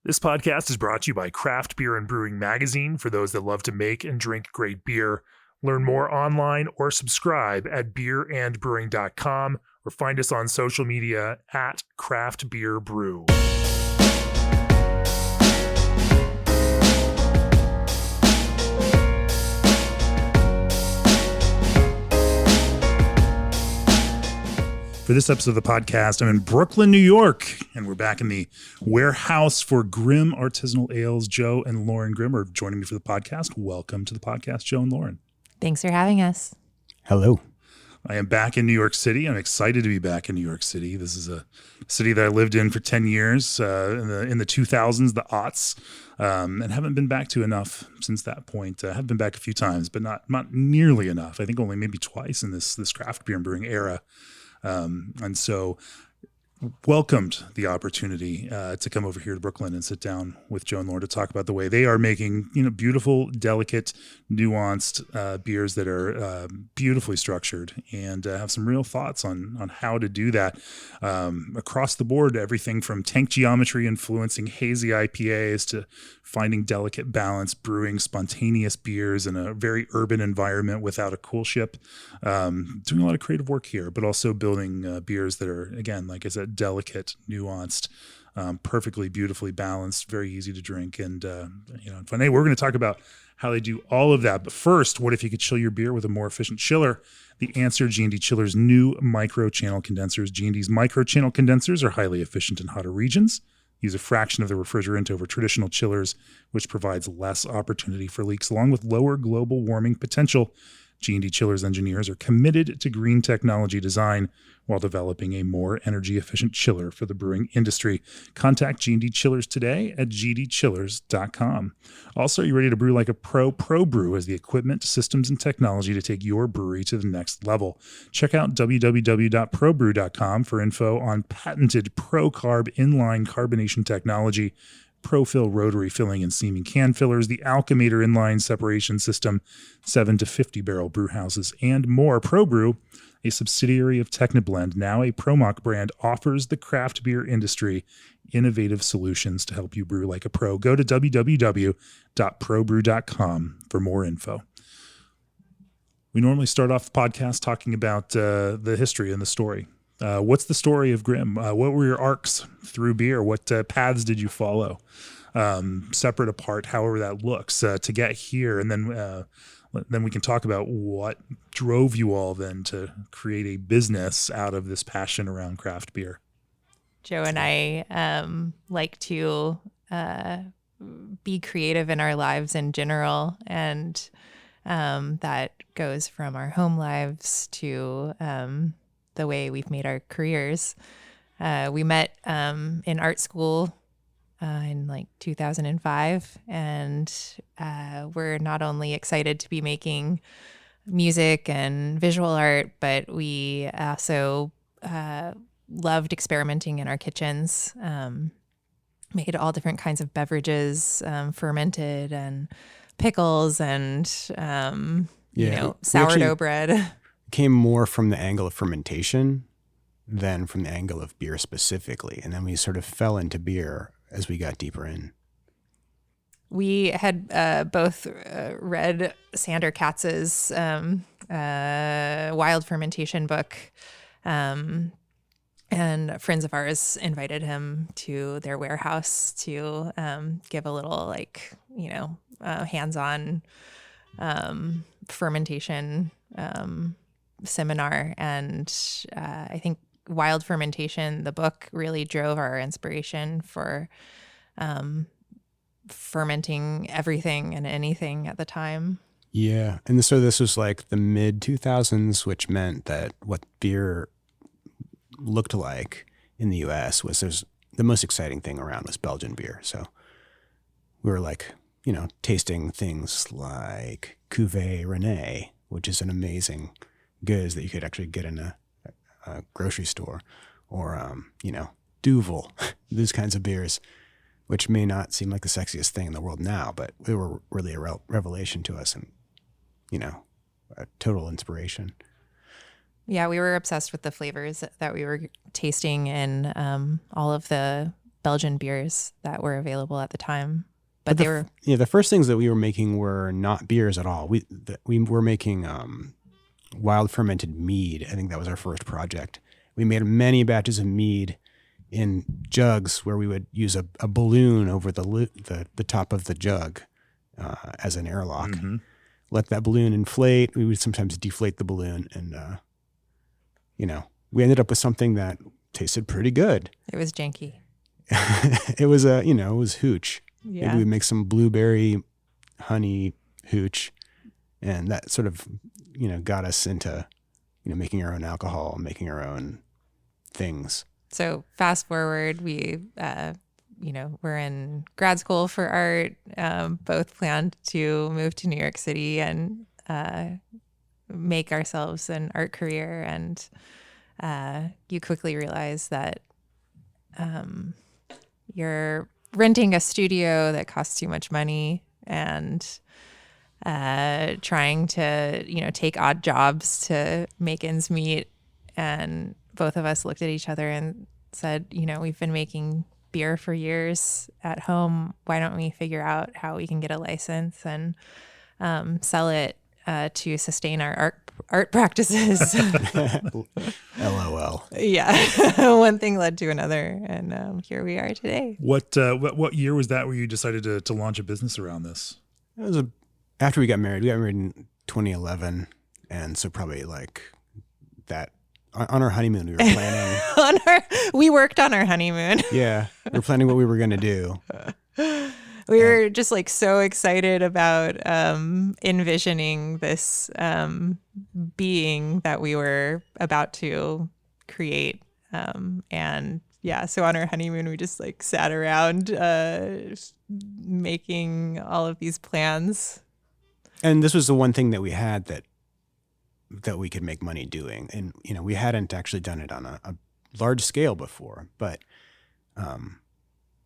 This podcast is brought to you by Craft Beer and Brewing Magazine for those that love to make and drink great beer. Learn more online or subscribe at beerandbrewing.com or find us on social media at Craft Beer Brew. For this episode of the podcast, I'm in Brooklyn, New York, and we're back in the warehouse for Grimm Artisanal Ales. Joe and Lauren Grimm are joining me for the podcast. Welcome to the podcast, Joe and Lauren. Thanks for having us. Hello. I am back in New York City. I'm excited to be back in New York City. This is a city that I lived in for 10 years in the 2000s, the aughts, and haven't been back to enough since that point. I have been back a few times, but not nearly enough. I think only maybe twice in this craft beer and brewing era. And so welcomed the opportunity to come over here to Brooklyn and sit down with Joe and Lauren to talk about the way they are making, beautiful, delicate, nuanced beers that are beautifully structured and have some real thoughts on how to do that across the board. Everything from tank geometry influencing hazy IPAs to finding delicate balance, brewing spontaneous beers in a very urban environment without a cool ship. Doing a lot of creative work here, but also building beers that are, again, like I said, delicate, nuanced, perfectly, beautifully balanced, very easy to drink, and fun. Hey, we're going to talk about how they do all of that. But first, what if you could chill your beer with a more efficient chiller? The answer: G&D Chiller's new micro-channel condensers. G&D's micro-channel condensers are highly efficient in hotter regions. Use a fraction of the refrigerant over traditional chillers, which provides less opportunity for leaks, along with lower global warming potential. G&D Chiller's engineers are committed to green technology design while developing a more energy-efficient chiller for the brewing industry. Contact G&D Chillers today at gdchillers.com. Also, are you ready to brew like a pro? ProBrew has the equipment, systems, and technology to take your brewery to the next level. Check out www.probrew.com for info on patented ProCarb inline carbonation technology, ProFill rotary filling and seaming can fillers, the Alchemator inline separation system, 7 to 50 barrel brew houses, and more. ProBrew, a subsidiary of Technoblend, now a Promoc brand, offers the craft beer industry innovative solutions to help you brew like a pro. Go to www.probrew.com for more info. We normally start off the podcast talking about the history and the story. What's the story of Grimm? What were your arcs through beer? What paths did you follow? Separate apart, however that looks, to get here. And then we can talk about what drove you all then to create a business out of this passion around craft beer. Joe and I like to be creative in our lives in general. And that goes from our home lives to the way we've made our careers. We met in art school in like 2005, and we're not only excited to be making music and visual art, but we also loved experimenting in our kitchens, made all different kinds of beverages, fermented and pickles and sourdough bread. Came more from the angle of fermentation than from the angle of beer specifically. And then we sort of fell into beer as we got deeper in. We had both read Sander Katz's wild fermentation book, and friends of ours invited him to their warehouse to give a little hands-on fermentation seminar. And I think Wild Fermentation, the book, really drove our inspiration for fermenting everything and anything at the time. Yeah. And so this was like the mid 2000s, which meant that what beer looked like in the US was the most exciting thing around was Belgian beer. So we were tasting things like Cuvée Rennais, which is an amazing goods that you could actually get in a grocery store, or Duvel, these kinds of beers, which may not seem like the sexiest thing in the world now, but they were really a revelation to us, and a total inspiration. Yeah, we were obsessed with the flavors that we were tasting in all of the Belgian beers that were available at the time. But they were the first things that we were making were not beers at all. We were making wild fermented mead. I think that was our first project. We made many batches of mead in jugs where we would use a balloon over the top of the jug as an airlock. Mm-hmm. Let that balloon inflate. We would sometimes deflate the balloon, and we ended up with something that tasted pretty good. It was janky. It was it was hooch. Yeah. Maybe we make some blueberry honey hooch, and that sort of got us into making our own alcohol, making our own things. So fast forward, we we're in grad school for art. Both planned to move to New York City and make ourselves an art career, and you quickly realize that you're renting a studio that costs too much money, and trying to take odd jobs to make ends meet. And both of us looked at each other and said, we've been making beer for years at home. Why don't we figure out how we can get a license and sell it to sustain our art practices? LOL. Yeah. One thing led to another, and here we are today. What year was that where you decided to launch a business around this? It was after we got married. We got married in 2011, and so probably like that. On our honeymoon, we were planning. We worked on our honeymoon. Yeah, we were planning what we were going to do. We were just like so excited about envisioning this being that we were about to create. And yeah, so on our honeymoon, we just like sat around making all of these plans. And this was the one thing that we had that we could make money doing. And, we hadn't actually done it on a large scale before, but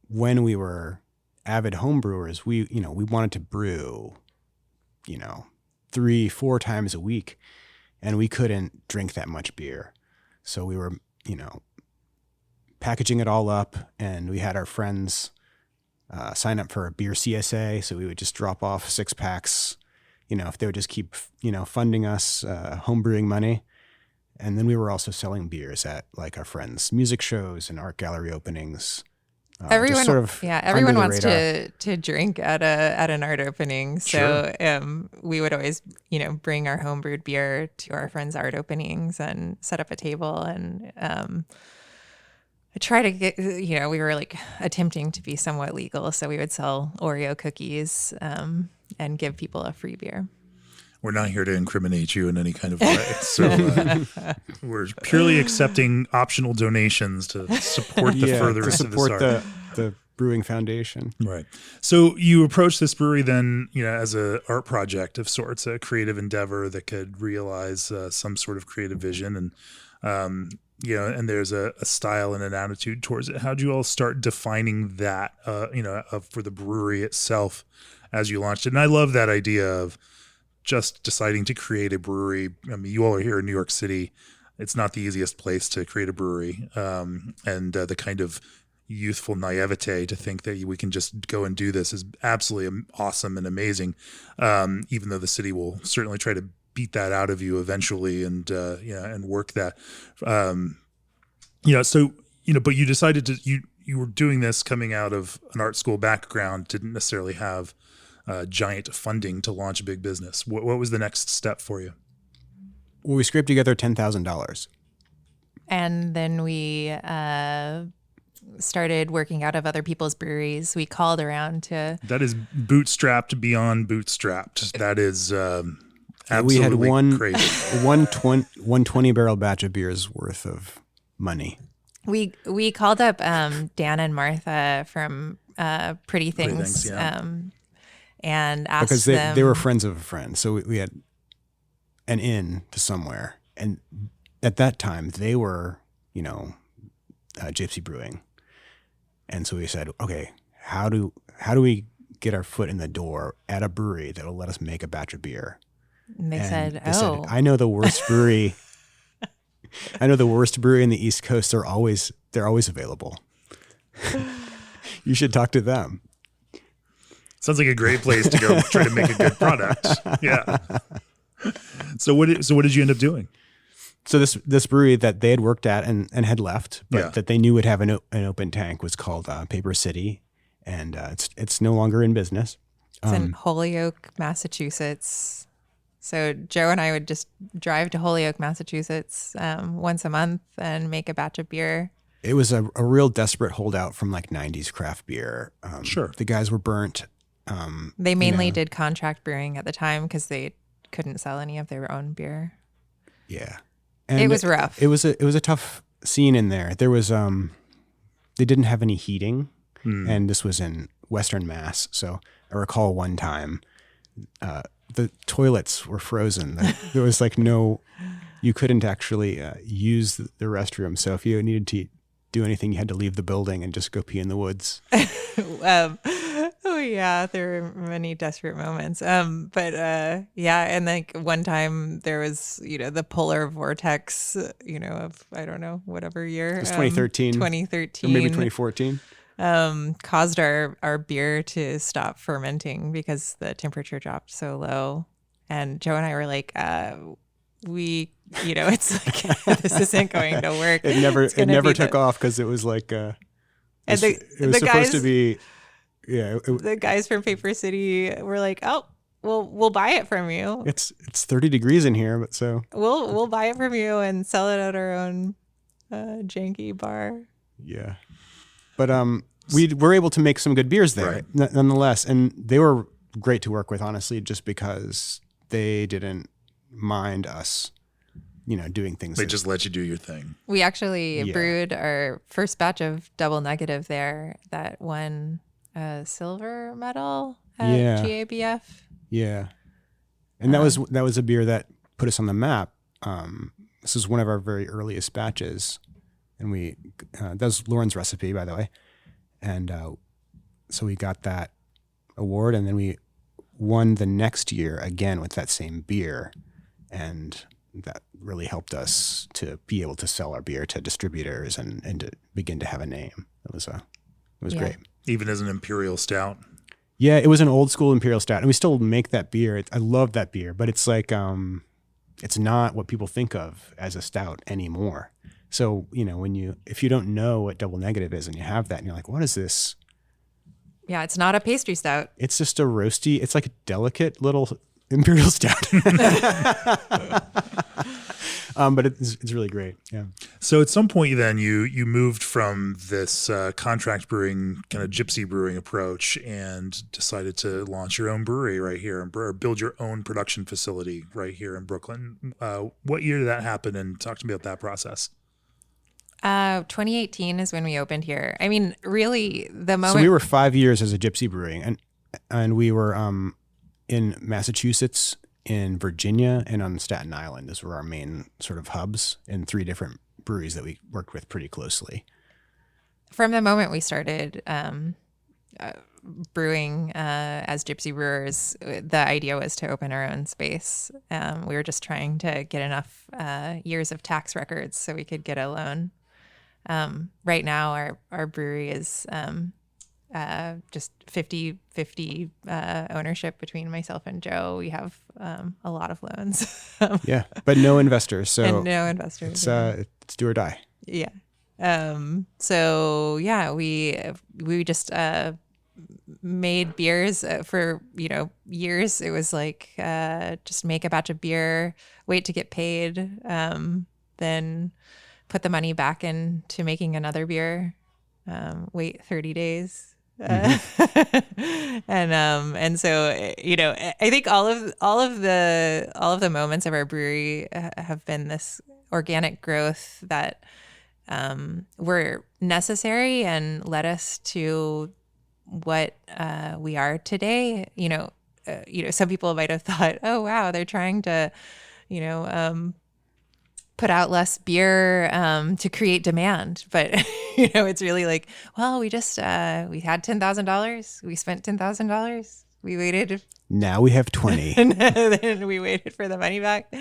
when we were avid home brewers, we wanted to brew, 3-4 times a week, and we couldn't drink that much beer. So we were, packaging it all up, and we had our friends sign up for a beer CSA. So we would just drop off 6 packs, if they would just keep, funding us home brewing money. And then we were also selling beers at like our friends' music shows and art gallery openings. Everyone, sort of everyone wants to drink at an art opening. So Sure. We would always, bring our home brewed beer to our friends' art openings and set up a table and try to get, we were like attempting to be somewhat legal. So we would sell Oreo cookies and give people a free beer. We're not here to incriminate you in any kind of way. So we're purely accepting optional donations to support the furtherance of this art. the Brewing Foundation. Right. So you approached this brewery then, as a art project of sorts, a creative endeavor that could realize some sort of creative vision. And, and there's a style and an attitude towards it. How'd you all start defining that, for the brewery itself as you launched it? And I love that idea of just deciding to create a brewery. I mean, you all are here in New York City. It's not the easiest place to create a brewery. And the kind of youthful naivete to think that we can just go and do this is absolutely awesome and amazing. Even though the city will certainly try to beat that out of you eventually and work that. But you decided to, you were doing this coming out of an art school background, didn't necessarily have giant funding to launch a big business. What was the next step for you? Well, we scraped together $10,000. And then we started working out of other people's breweries. We called around to... That is bootstrapped beyond bootstrapped. That is absolutely we had crazy. one 20-barrel batch of beers worth of money. We called up Dan and Martha from Pretty Things, yeah. And asked because them... they were friends of a friend. So we had an in to somewhere. And at that time, they were, Gypsy Brewing. And so we said, okay, how do we get our foot in the door at a brewery that will let us make a batch of beer? And they said, I know the worst brewery. I know the worst brewery in the East Coast. They're always available. You should talk to them. Sounds like a great place to go try to make a good product. Yeah. So what did you end up doing? So this brewery that they had worked at and had left, but Yeah. that they knew would have an open tank was called Paper City, and it's no longer in business. It's in Holyoke, Massachusetts. So Joe and I would just drive to Holyoke, Massachusetts once a month and make a batch of beer. It was a real desperate holdout from like 90s craft beer. Sure. The guys were burnt. They mainly did contract brewing at the time because they couldn't sell any of their own beer. Yeah. It was rough. It was a tough scene in there. There was they didn't have any heating, and this was in Western Mass. So I recall one time the toilets were frozen. There was like you couldn't actually use the restroom. So if you needed to do anything, you had to leave the building and just go pee in the woods. Oh yeah, there were many desperate moments. But and like one time there was, the polar vortex, of I don't know, whatever year. It was 2013. 2013. Or maybe 2014. Caused our beer to stop fermenting because the temperature dropped so low. And Joe and I were like, it's like this isn't going to work. It never took off because it was like it was supposed guys, to be. Yeah, the guys from Paper City were like, "Oh, we'll buy it from you. It's 30 degrees in here, but so we'll buy it from you and sell it at our own janky bar." Yeah, but we were able to make some good beers there, nonetheless, and they were great to work with, honestly, just because they didn't mind us, doing things. They just let you do your thing. We actually brewed our first batch of double negative there that won a silver medal at GABF. Yeah. And that was a beer that put us on the map. This is one of our very earliest batches, and that was Lauren's recipe, by the way. And so we got that award, and then we won the next year again with that same beer, and that really helped us to be able to sell our beer to distributors and to begin to have a name. It was great. Even as an imperial stout. Yeah, it was an old school imperial stout, and we still make that beer. I love that beer, but it's like it's not what people think of as a stout anymore. So if you don't know what double negative is, and you have that, and you're like, what is this? Yeah, it's not a pastry stout. It's just a roasty. It's like a delicate little imperial stout. But it's really great. Yeah. So at some point then you moved from this contract brewing kind of gypsy brewing approach and decided to launch your own brewery right here or build your own production facility right here in Brooklyn. What year did that happen? And talk to me about that process. 2018 is when we opened here. I mean, really, the moment. So we were 5 years as a gypsy brewing, and we were in Massachusetts, in Virginia, and on Staten Island. Those were our main sort of hubs in 3 different breweries that we worked with pretty closely. From the moment we started brewing as gypsy brewers, the idea was to open our own space. We were just trying to get enough years of tax records so we could get a loan. Right now, our brewery is just 50-50 ownership between myself and Joe. We have a lot of loans. Yeah, but no investors. So and no investors. It's do or die. Yeah. So yeah, we just made beers for years. It was like just make a batch of beer, wait to get paid, then put the money back into making another beer, wait 30 days. And so I think all of the moments of our brewery have been this organic growth that were necessary and led us to what we are today. Some people might have thought, oh wow, they're trying to put out less beer to create demand, but it's really like, well, we just we had $10,000, we spent $10,000, we waited. Now we have 20, and then we waited for the money back,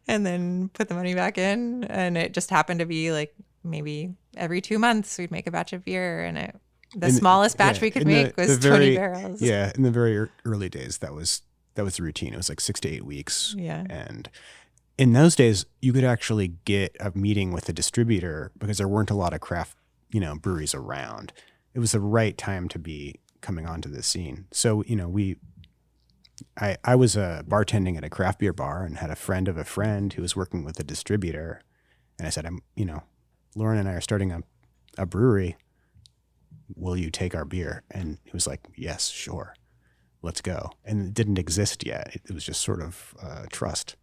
and then put the money back in, and it just happened to be like maybe every 2 months we'd make a batch of beer, and The smallest batch we could make was 20 barrels. Yeah, in the very early days, that was the routine. It was like 6 to 8 weeks. Yeah. And in those days, you could actually get a meeting with a distributor because there weren't a lot of craft, breweries around. It was the right time to be coming onto the scene. So, I was bartending at a craft beer bar and had a friend of a friend who was working with a distributor. And I said, Lauren and I are starting a brewery. Will you take our beer? And he was like, yes, sure. Let's go. And it didn't exist yet. It was just sort of trust.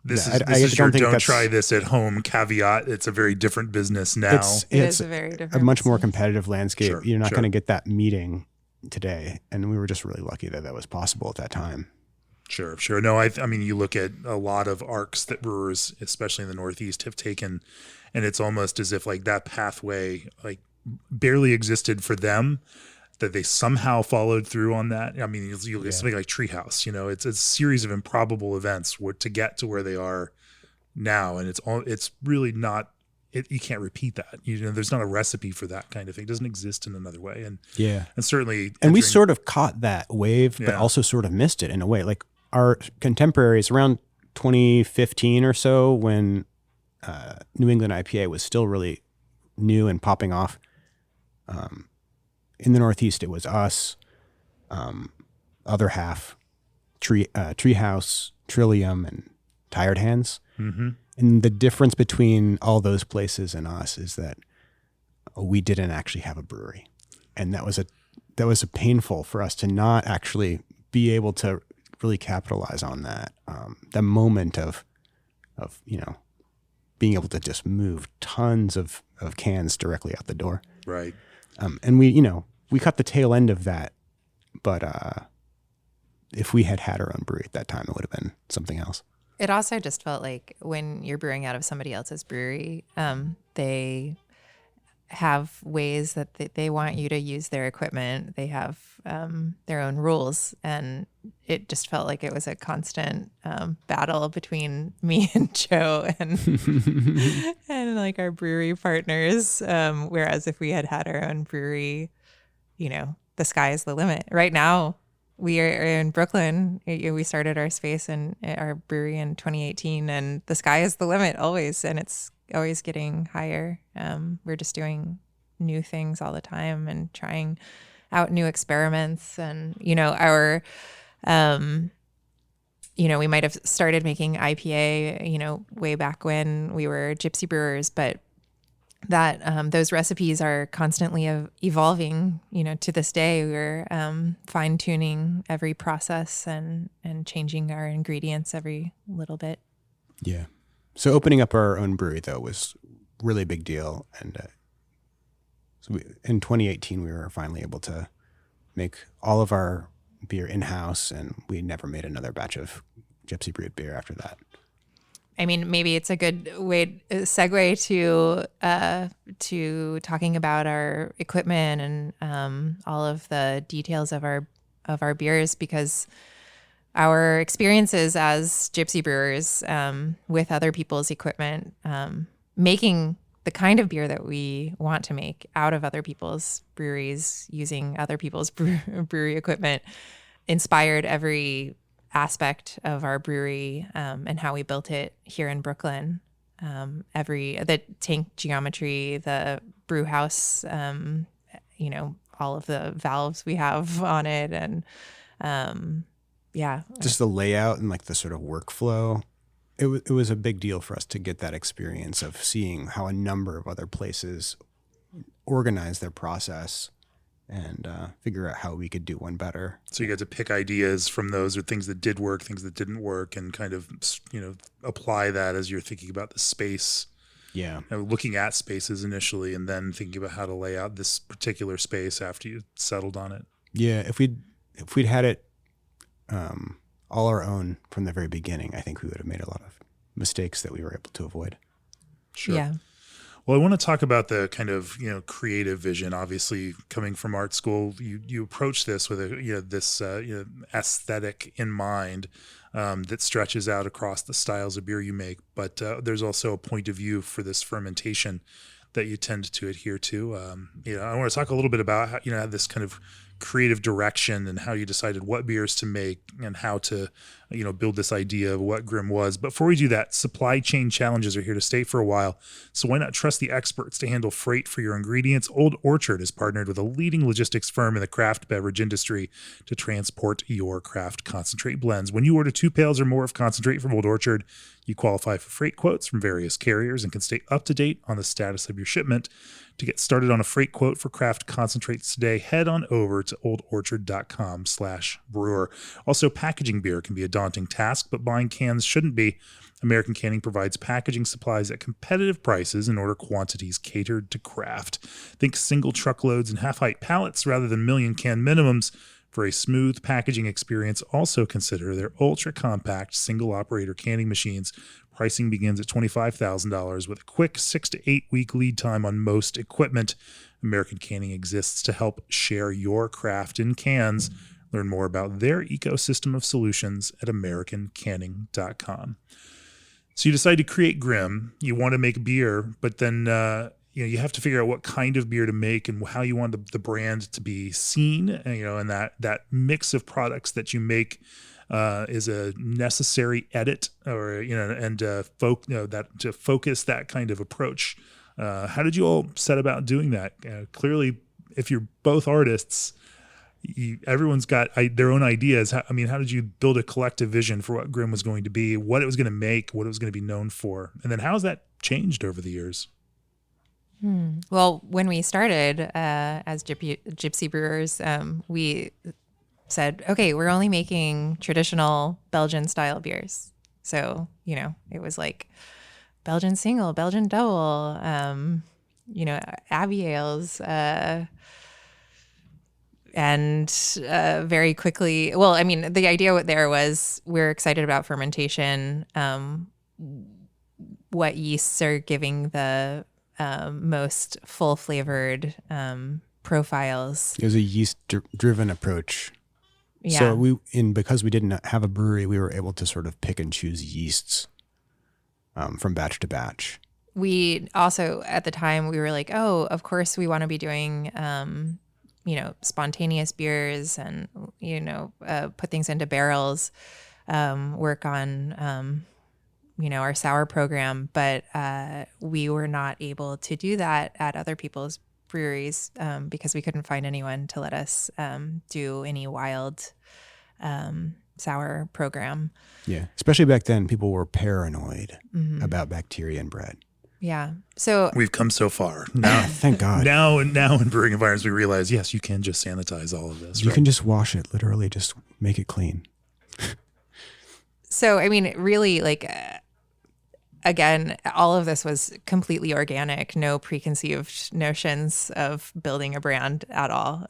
This is your don't try this at home caveat. It's a very different business now. It is a very different a much more competitive landscape. Sure, You're not going to get that meeting today. And we were just really lucky that was possible at that time. Sure. No, I mean, you look at a lot of arcs that brewers, especially in the Northeast, have taken, and it's almost as if like that pathway like barely existed for them, that they somehow followed through on that. I mean, you look at something like Treehouse, it's a series of improbable events to get to where they are now. And it's really not, you can't repeat that. There's not a recipe for that kind of thing. It doesn't exist in another way. And certainly. And we sort of caught that wave, but also sort of missed it in a way. Like our contemporaries around 2015 or so, when New England IPA was still really new and popping off. In the Northeast, it was us, other half, Treehouse, Trillium, and Tired Hands. Mm-hmm. And the difference between all those places and us is that we didn't actually have a brewery, and that was a painful for us to not actually be able to really capitalize on that. The moment of being able to just move tons of cans directly out the door. Right. And we cut the tail end of that, but if we had our own brewery at that time, it would have been something else. It also just felt like when you're brewing out of somebody else's brewery, they have ways that they want you to use their equipment. They have their own rules, and it just felt like it was a constant battle between me and Joe and and like our brewery partners. Whereas if we had our own brewery, the sky is the limit. Right now, we are in Brooklyn. We started our space and our brewery in 2018, and the sky is the limit always, and it's always getting higher. We're just doing new things all the time and trying out new experiments. And, our, we might have started making IPA, way back when we were gypsy brewers, but that those recipes are constantly evolving. To this day, we're fine tuning every process and changing our ingredients every little bit. Yeah. So opening up our own brewery, though, was really a big deal. And so in 2018, we were finally able to make all of our beer in-house, and we never made another batch of gypsy brewed beer after that. I mean, maybe it's a good segue to talking about our equipment and all of the details of our beers, because our experiences as gypsy brewers with other people's equipment, making the kind of beer that we want to make out of other people's breweries using other people's brewery equipment inspired every aspect of our brewery and how we built it here in Brooklyn. The tank geometry, the brew house, all of the valves we have on it, and just the layout and like the sort of workflow. It was a big deal for us to get that experience of seeing how a number of other places organize their process and figure out how we could do one better. So you got to pick ideas from those, or things that did work, things that didn't work, and kind of, apply that as you're thinking about the space. Yeah. Looking at spaces initially, and then thinking about how to lay out this particular space after you settled on it. Yeah. If we'd had it all our own from the very beginning, I think we would have made a lot of mistakes that we were able to avoid. Sure. Yeah. Well, I want to talk about the kind of, creative vision. Obviously, coming from art school, you approach this with this aesthetic in mind that stretches out across the styles of beer you make. But there's also a point of view for this fermentation that you tend to adhere to. I want to talk a little bit about how, this kind of creative direction and how you decided what beers to make and how to, build this idea of what Grimm was. But before we do that, supply chain challenges are here to stay for a while. So why not trust the experts to handle freight for your ingredients? Old Orchard has partnered with a leading logistics firm in the craft beverage industry to transport your craft concentrate blends. When you order 2 pails or more of concentrate from Old Orchard, you qualify for freight quotes from various carriers and can stay up to date on the status of your shipment. To get started on a freight quote for craft concentrates today, head on over to oldorchard.com/brewer. Also, packaging beer can be a daunting task, but buying cans shouldn't be. American Canning provides packaging supplies at competitive prices in order quantities catered to craft. Think single truckloads and half-height pallets rather than million can minimums. For a smooth packaging experience, also consider their ultra-compact single-operator canning machines. Pricing begins at $25,000 with a quick 6 to 8 week lead time on most equipment. American Canning exists to help share your craft in cans. Learn more about their ecosystem of solutions at americancanning.com. So you decide to create Grimm. You want to make beer, but then you have to figure out what kind of beer to make and how you want the brand to be seen. And that mix of products that you make is a necessary edit, or that to focus that kind of approach. How did you all set about doing that? Clearly, if you're both artists, everyone's got their own ideas. How did you build a collective vision for what Grimm was going to be, what it was going to make, what it was going to be known for, and then how has that changed over the years? Well, when we started as Gypsy Brewers, we said, okay, we're only making traditional Belgian style beers. So, it was like Belgian single, Belgian double, Abbey ales, and very quickly, the idea there was we're excited about fermentation. What yeasts are giving the most full flavored profiles. It was a yeast-driven approach. Yeah. So because we didn't have a brewery, we were able to sort of pick and choose yeasts from batch to batch. We also, at the time, we were like, oh, of course we want to be doing, spontaneous beers and, put things into barrels, work on, our sour program. But we were not able to do that at other people's breweries because we couldn't find anyone to let us do any wild sour program. Yeah, especially back then, people were paranoid about bacteria in bread. Yeah. So we've come so far. Now, thank God. Now in brewing environments, we realize, yes, you can just sanitize all of this. You can just wash it, literally just make it clean. So, really, again, all of this was completely organic, no preconceived notions of building a brand at all.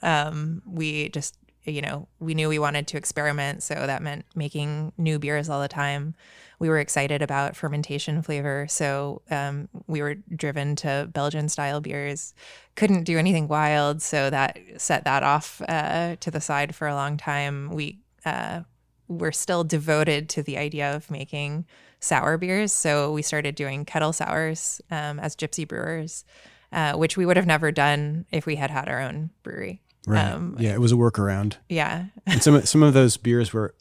We just, we knew we wanted to experiment. So that meant making new beers all the time. We were excited about fermentation flavor. So we were driven to Belgian style beers, couldn't do anything wild. So that set that off to the side for a long time. We're still devoted to the idea of making sour beers. So we started doing kettle sours as Gypsy Brewers, which we would have never done if we had had our own brewery. Right. Yeah, it was a workaround. Yeah. And some of those beers were,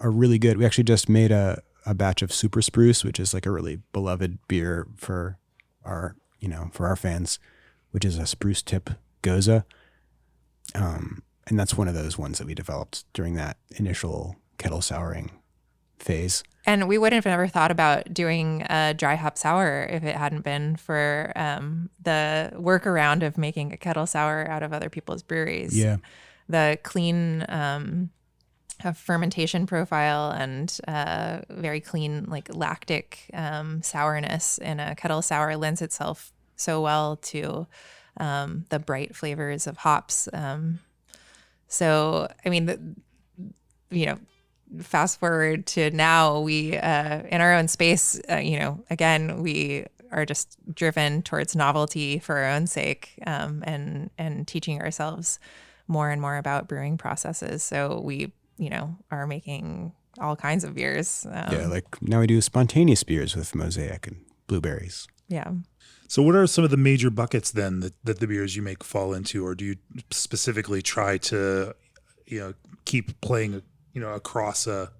are really good. We actually just made a batch of Super Spruce, which is like a really beloved beer for our fans, which is a spruce tip goza. And that's one of those ones that we developed during that initial kettle souring phase. And we wouldn't have ever thought about doing a dry hop sour if it hadn't been for the workaround of making a kettle sour out of other people's breweries. Yeah. The clean fermentation profile and very clean, lactic sourness in a kettle sour lends itself so well to the bright flavors of hops. Fast forward to now, we in our own space, again, we are just driven towards novelty for our own sake, and teaching ourselves more and more about brewing processes. So we, are making all kinds of beers. Now we do spontaneous beers with mosaic and blueberries. Yeah. So what are some of the major buckets then that the beers you make fall into, or do you specifically try to, keep playing, across a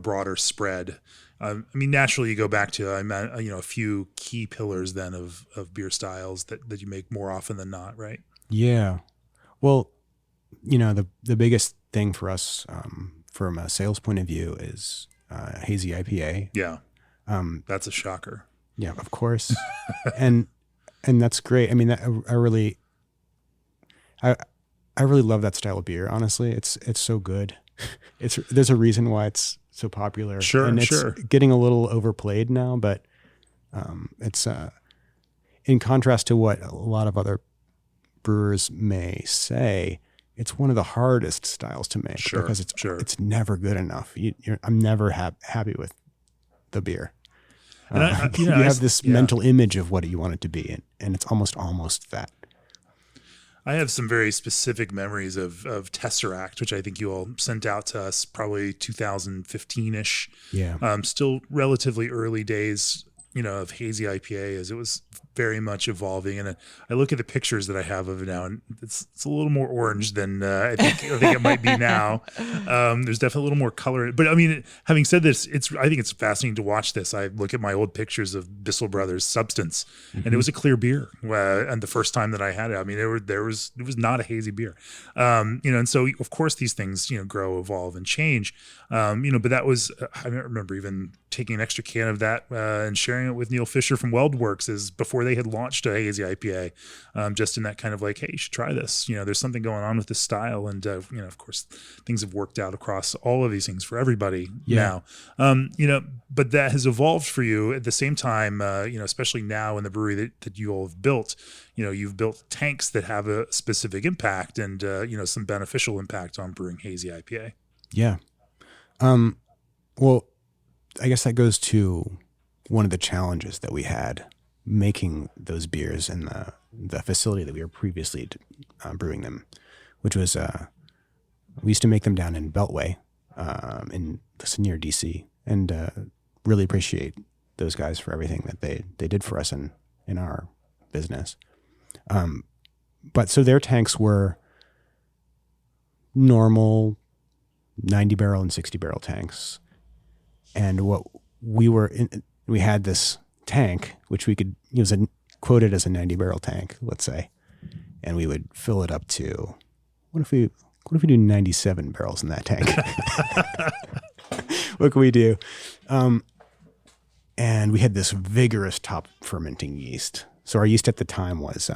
broader spread? I mean, naturally you go back to, a few key pillars then of beer styles that you make more often than not, right? Yeah. Well, the biggest thing for us from a sales point of view is hazy IPA. Yeah. That's a shocker. Yeah, of course. and that's great. I mean, I really love that style of beer. Honestly, it's so good. There's a reason why it's so popular. Sure, and it's getting a little overplayed now, but it's in contrast to what a lot of other brewers may say, it's one of the hardest styles to make because it's never good enough. I'm never happy with the beer. And you have this mental image of what you want it to be, and it's almost that. I have some very specific memories of Tesseract, which I think you all sent out to us probably 2015-ish. Yeah. Still relatively early days, of hazy IPA, as it was very much evolving. And I look at the pictures that I have of it now, and it's a little more orange than I think it might be now. There's definitely a little more color. But I mean, having said this, I think it's fascinating to watch this. I look at my old pictures of Bissell Brothers Substance, and it was a clear beer. And the first time that I had it, I mean, it was not a hazy beer. And so of course these things, grow, evolve, and change. But that was, I remember even taking an extra can of that and sharing it with Neil Fisher from WeldWorks is before they had launched a hazy IPA, just in that kind of like, hey, you should try this. There's something going on with this style. And, of course, things have worked out across all of these things for everybody now. But that has evolved for you at the same time, especially now in the brewery that you all have built. You've built tanks that have a specific impact and, some beneficial impact on brewing hazy IPA. Yeah. Well, I guess that goes to one of the challenges that we had making those beers in the facility that we were previously brewing them, which was we used to make them down in Beltway, near DC, and really appreciate those guys for everything that they did for us in our business. But so their tanks were normal 90 barrel and 60 barrel tanks. And what we had this tank, which we could, it was quoted as a 90 barrel tank, let's say, and we would fill it up to, what if we do 97 barrels in that tank? What can we do? And we had this vigorous top fermenting yeast. So our yeast at the time was,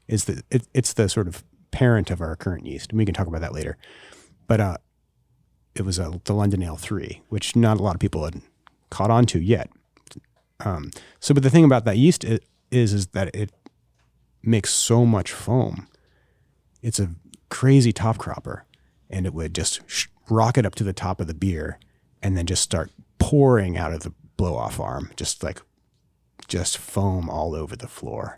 it's the sort of parent of our current yeast. And we can talk about that later. But, it was the London Ale 3, which not a lot of people had caught on to yet. But the thing about that yeast is that it makes so much foam. It's a crazy top cropper, and it would just rocket up to the top of the beer and then just start pouring out of the blow-off arm, just foam all over the floor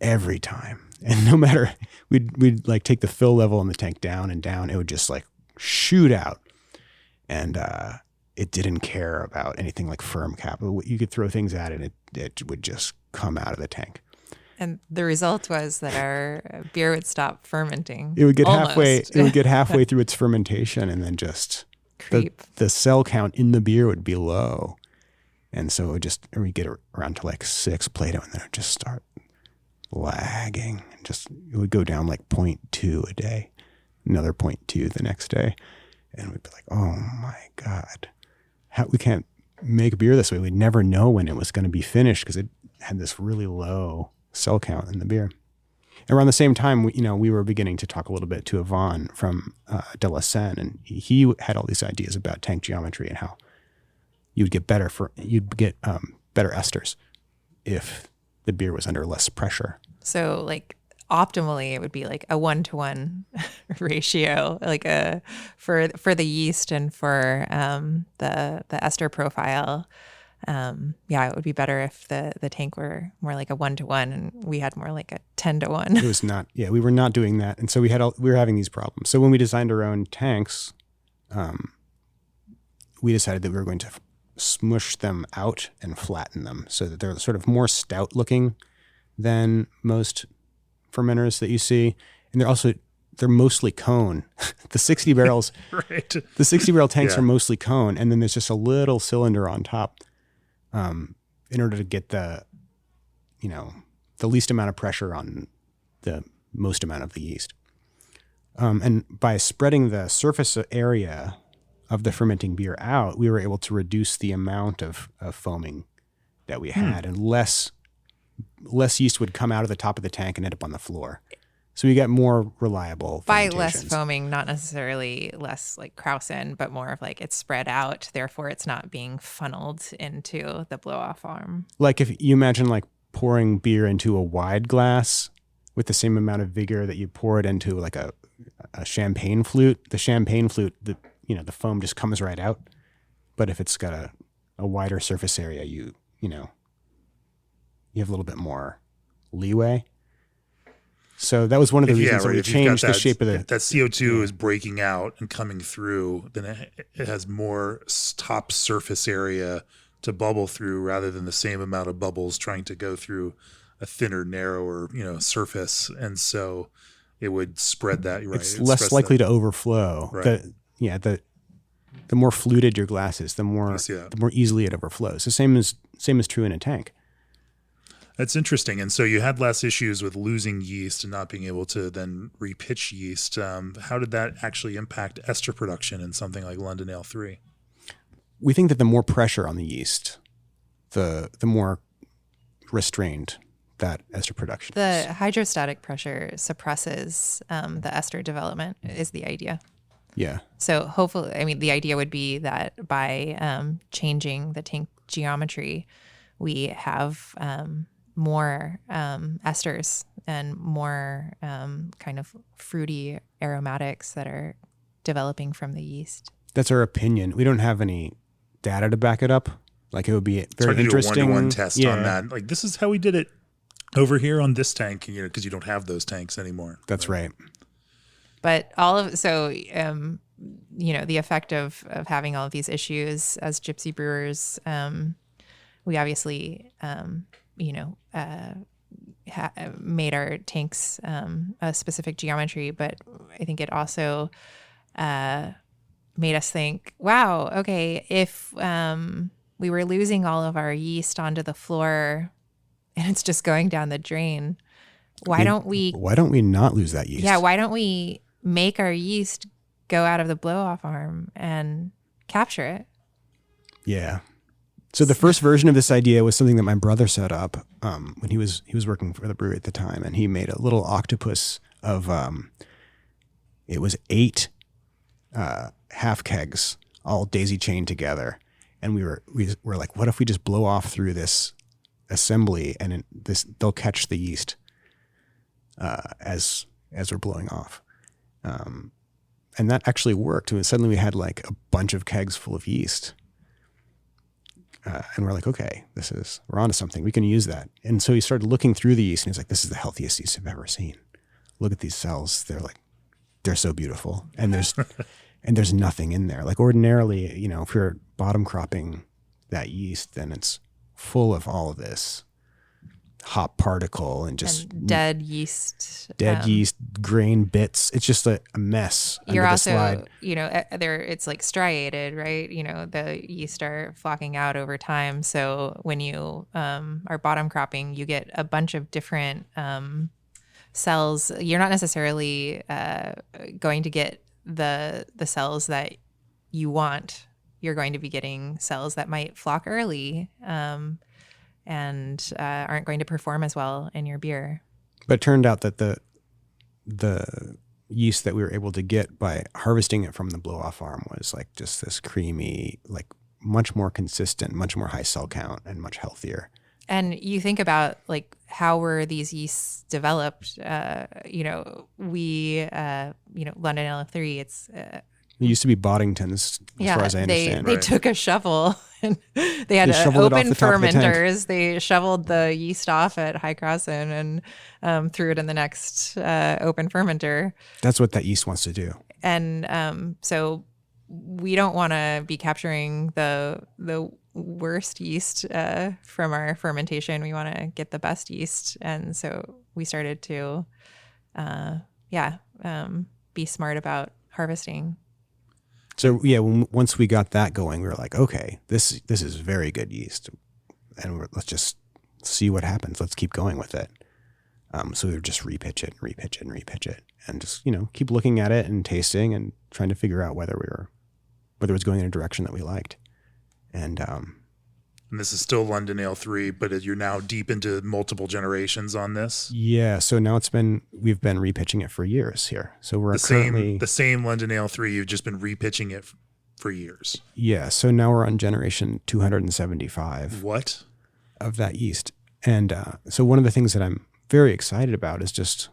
every time. And no matter, we'd like take the fill level in the tank down and down, it would just like shoot out, and it didn't care about anything like firm cap. You could throw things at it, and it would just come out of the tank. And the result was that our beer would stop fermenting. It would get halfway. It would get halfway through its fermentation, and then just creep. The cell count in the beer would be low, and so we'd get around to like 6 Plato, and then it would just start lagging. It would go down like 0.2 a day. Another 0.2 the next day, and we'd be like, oh my God, we can't make beer this way. We'd never know when it was going to be finished because it had this really low cell count in the beer. And around the same time, we were beginning to talk a little bit to Yvonne from De La Senne, and he had all these ideas about tank geometry and how you'd get better esters if the beer was under less pressure. So like optimally, it would be like a 1-to-1 ratio, like for the yeast and for the ester profile. It would be better if the tank were more like a 1-to-1 and we had more like a 10-to-1. It was not. Yeah, we were not doing that, and so we were having these problems. So when we designed our own tanks, we decided that we were going to smush them out and flatten them so that they're sort of more stout looking than most fermenters that you see. And they're mostly cone. The 60 barrels, Right. the 60 barrel tanks Yeah. are mostly cone. And then there's just a little cylinder on top in order to get the least amount of pressure on the most amount of the yeast. And by spreading the surface area of the fermenting beer out, we were able to reduce the amount of foaming that we had, and less yeast would come out of the top of the tank and end up on the floor. So we get more reliable By fermentations. less foaming, not necessarily less like Krausen, but more of like it's spread out. Therefore, it's not being funneled into the blow-off arm. Like if you imagine like pouring beer into a wide glass with the same amount of vigor that you pour it into like a champagne flute. The champagne flute, the foam just comes right out. But if it's got a wider surface area, you have a little bit more leeway. So that was one of the reasons that we changed the shape of If that CO2 is breaking out and coming through, then it has more top surface area to bubble through rather than the same amount of bubbles trying to go through a thinner, narrower, surface. And so it would spread that, right? It's less likely to overflow. Right. The more fluted your glass is, the more easily it overflows. The same is true in a tank. That's interesting. And so you had less issues with losing yeast and not being able to then repitch yeast. How did that actually impact ester production in something like London Ale 3? We think that the more pressure on the yeast, the more restrained that ester production is. The hydrostatic pressure suppresses the ester development is the idea. Yeah. So hopefully, the idea would be that by changing the tank geometry, we have more esters and more kind of fruity aromatics that are developing from the yeast. That's our opinion. We don't have any data to back it up. Like it would be very interesting. Do a one-to-one test on that. Like this is how we did it over here on this tank, because you don't have those tanks anymore. That's right. But the effect of having all of these issues as gypsy brewers, we obviously, made our tanks a specific geometry, but I think it also made us think, wow, okay, if we were losing all of our yeast onto the floor and it's just going down the drain, why don't we not lose that yeast? Yeah, why don't we make our yeast go out of the blow-off arm and capture it? Yeah. So the first version of this idea was something that my brother set up when he was working for the brewery at the time, and he made a little octopus of it was 8 half kegs all daisy chained together, and we were like, what if we just blow off through this assembly and they'll catch the yeast as we're blowing off, and that actually worked. And suddenly we had like a bunch of kegs full of yeast. And we're like, okay, we're onto something. We can use that. And so he started looking through the yeast and he's like, this is the healthiest yeast I've ever seen. Look at these cells. They're so beautiful. And there's nothing in there. Like ordinarily, if you're bottom cropping that yeast, then it's full of all of this hop particle and just dead yeast, grain bits. It's just a mess. You're also, it's like striated, right? The yeast are flocking out over time. So when you are bottom cropping, you get a bunch of different cells. You're not necessarily going to get the cells that you want. You're going to be getting cells that might flock early, and aren't going to perform as well in your beer. But it turned out that the yeast that we were able to get by harvesting it from the blow-off arm was like just this creamy, like much more consistent, much more high cell count, and much healthier. And you think about like how were these yeasts developed? London Ale 3, it's it used to be Boddingtons, as far as I understand. They took a shovel and they had open fermenters. They shoveled the yeast off at High Crossan and threw it in the next open fermenter. That's what that yeast wants to do. And so we don't want to be capturing the worst yeast from our fermentation. We want to get the best yeast. And so we started to, be smart about harvesting. So yeah, once we got that going, we were like, okay, this is very good yeast, and let's just see what happens. Let's keep going with it. So we would just repitch it, and just keep looking at it and tasting and trying to figure out whether it was going in a direction that we liked. And this is still London Ale 3, but you're now deep into multiple generations on this. Yeah, so now we've been repitching it for years here. So we're the same London Ale 3. You've just been repitching it for years. Yeah, so now we're on generation 275. What? Of that yeast. And so one of the things that I'm very excited about is just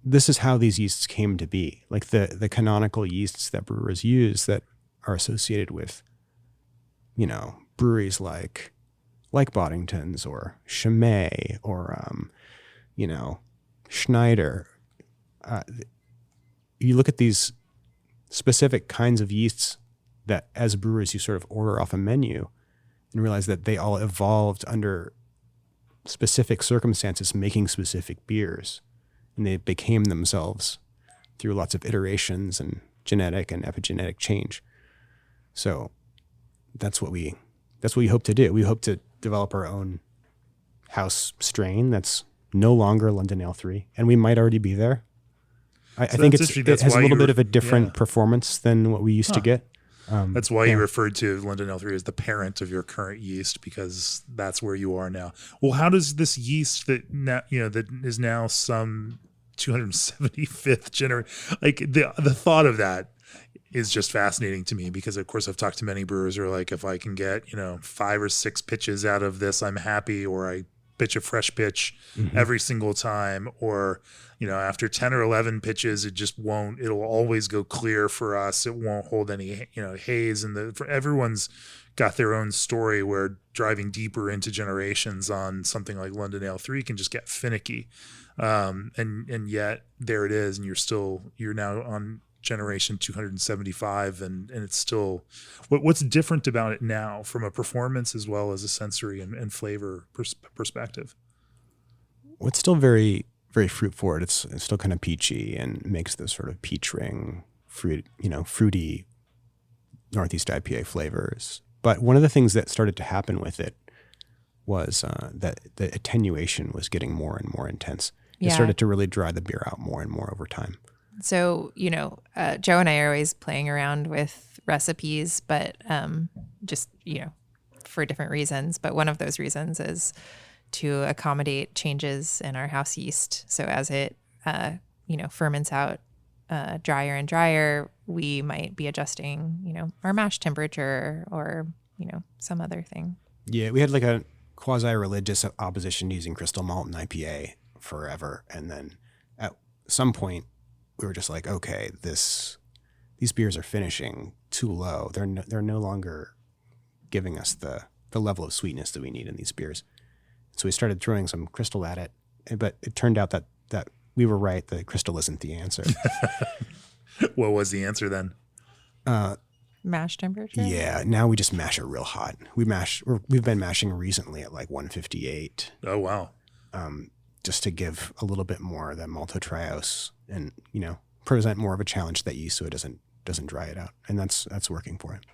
this is how these yeasts came to be. Like the canonical yeasts that brewers use that are associated with, breweries like Boddington's or Chimay or, Schneider. You look at these specific kinds of yeasts that as brewers you sort of order off a menu and realize that they all evolved under specific circumstances making specific beers. And they became themselves through lots of iterations and genetic and epigenetic change. So that's what we hope to do. We hope to develop our own house strain that's no longer London Ale 3, and we might already be there. I think it has a little bit of a different performance than what we used to get. That's why you referred to London Ale 3 as the parent of your current yeast, because that's where you are now. Well, how does this yeast that is now some 275th generation, like the thought of that is just fascinating to me, because of course I've talked to many brewers who are like, if I can get 5 or 6 pitches out of this, I'm happy, or I pitch a fresh pitch every single time, or after 10 or 11 pitches it'll always go clear for us. It won't hold any haze, and everyone's got their own story where driving deeper into generations on something like London Ale 3 can just get finicky, and yet there it is, and you're now on generation 275, and it's still what's different about it now from a performance as well as a sensory and flavor perspective. Well, it's still very, very fruit forward. It's still kind of peachy and makes this sort of peach ring fruity Northeast IPA flavors. But one of the things that started to happen with it was that the attenuation was getting more and more intense. It started to really dry the beer out more and more over time. So, Joe and I are always playing around with recipes, but just, for different reasons. But one of those reasons is to accommodate changes in our house yeast. So as it, ferments out drier and drier, we might be adjusting, our mash temperature or, some other thing. Yeah, we had like a quasi-religious opposition to using crystal malt and IPA forever. And then at some point, we were just like, okay, these beers are finishing too low. They're no longer giving us the level of sweetness that we need in these beers. So we started throwing some crystal at it, but it turned out that we were right. The crystal isn't the answer. What was the answer then? Mash temperature? Yeah, now we just mash it real hot. We've been mashing recently at like 158. Oh wow. Just to give a little bit more of that maltotriose and, present more of a challenge to that yeast so it doesn't dry it out. And that's working for it.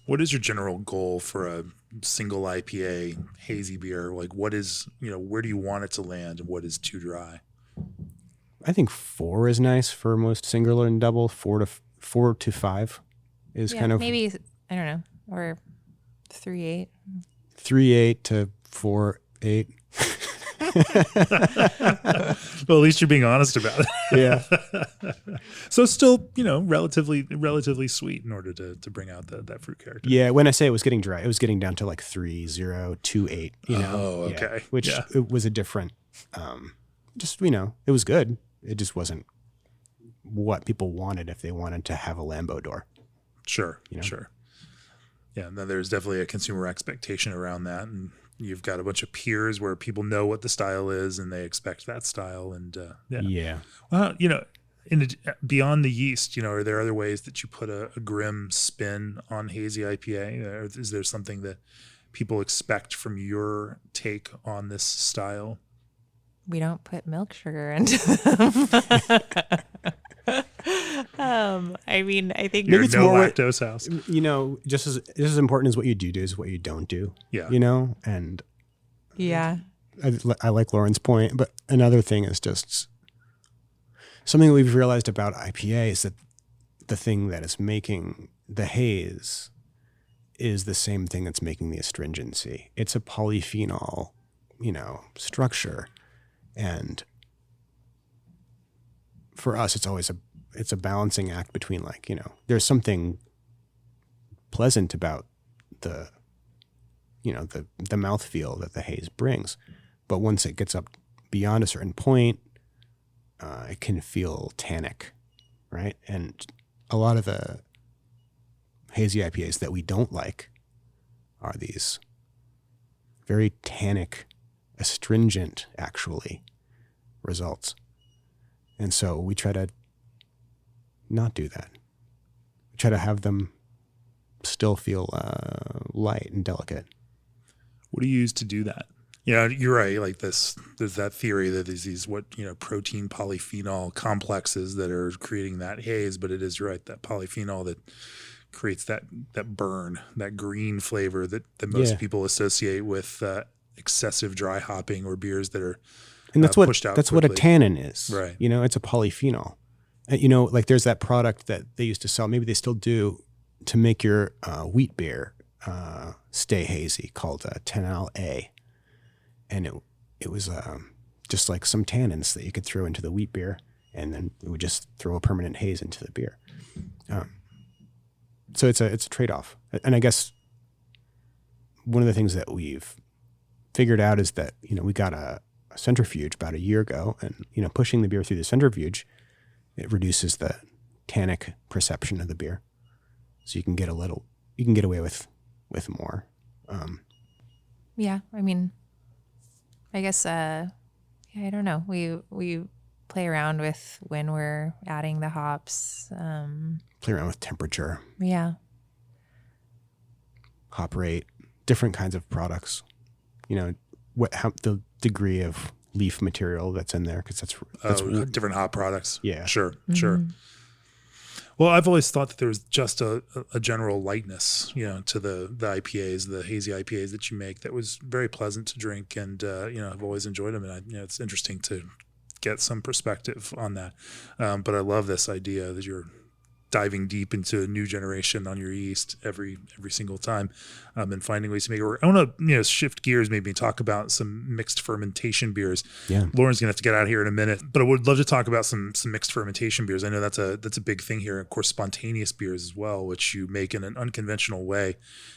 What is your general goal for a single IPA hazy beer? Like what is, where do you want it to land, and what is too dry? I think 4 is nice for most single and double. 4 to 5 is kind of maybe, I don't know, or 3.8. 3.8 to 4.8. Well, at least you're being honest about it. Yeah. So still, relatively sweet in order to bring out that fruit character. Yeah. When I say it was getting dry, it was getting down to like 3.0, 2.8. Oh, okay. Yeah, which it was a different. It was good. It just wasn't what people wanted if they wanted to have a Lambo door. Sure. Sure. Yeah. And then there's definitely a consumer expectation around that, and you've got a bunch of peers where people know what the style is and they expect that style. And yeah. Well, Beyond the yeast, are there other ways that you put a Grimm spin on hazy IPA? Or is there something that people expect from your take on this style? We don't put milk sugar into them. I mean, I think You're Maybe it's no more lactose house. just as important as what you do is what you don't do. Yeah. And yeah. I like Lauren's point, but another thing is just something that we've realized about IPA is that the thing that is making the haze is the same thing that's making the astringency. It's a polyphenol, structure. And for us, it's a balancing act between there's something pleasant about the mouthfeel that the haze brings. But once it gets up beyond a certain point, it can feel tannic, right? And a lot of the hazy IPAs that we don't like are these very tannic, astringent, actually, results. And so we try to not do that. We try to have them still feel light and delicate. What do you use to do that? Yeah, you're right. Like there's that theory that there's these protein polyphenol complexes that are creating that haze, but it is right, that polyphenol that creates that burn, that green flavor that most people associate with excessive dry hopping or beers that are and that's pushed out. That's quickly. what a tannin is, right? It's a polyphenol. Like there's that product that they used to sell, maybe they still do, to make your wheat beer stay hazy, called Tenal A. And it was just like some tannins that you could throw into the wheat beer, and then it would just throw a permanent haze into the beer. So it's a trade-off. And I guess one of the things that we've figured out is that, we got a centrifuge about a year ago, and, pushing the beer through the centrifuge, it reduces the tannic perception of the beer. So you can get away with more. Yeah. I mean, I guess, I don't know. We play around with when we're adding the hops. Play around with temperature. Yeah. Hop rate, different kinds of products. How the degree of leaf material that's in there, because that's different hop products. Yeah, sure. Well, I've always thought that there was just a general lightness, to the IPAs, the hazy IPAs that you make, that was very pleasant to drink, and I've always enjoyed them, and it's interesting to get some perspective on that. But I love this idea that you're diving deep into a new generation on your yeast every single time, and finding ways to make it work. I want to shift gears, maybe talk about some mixed fermentation beers. Yeah, Lauren's gonna have to get out of here in a minute, but I would love to talk about some mixed fermentation beers. I know that's a big thing here. Of course, spontaneous beers as well, which you make in an unconventional way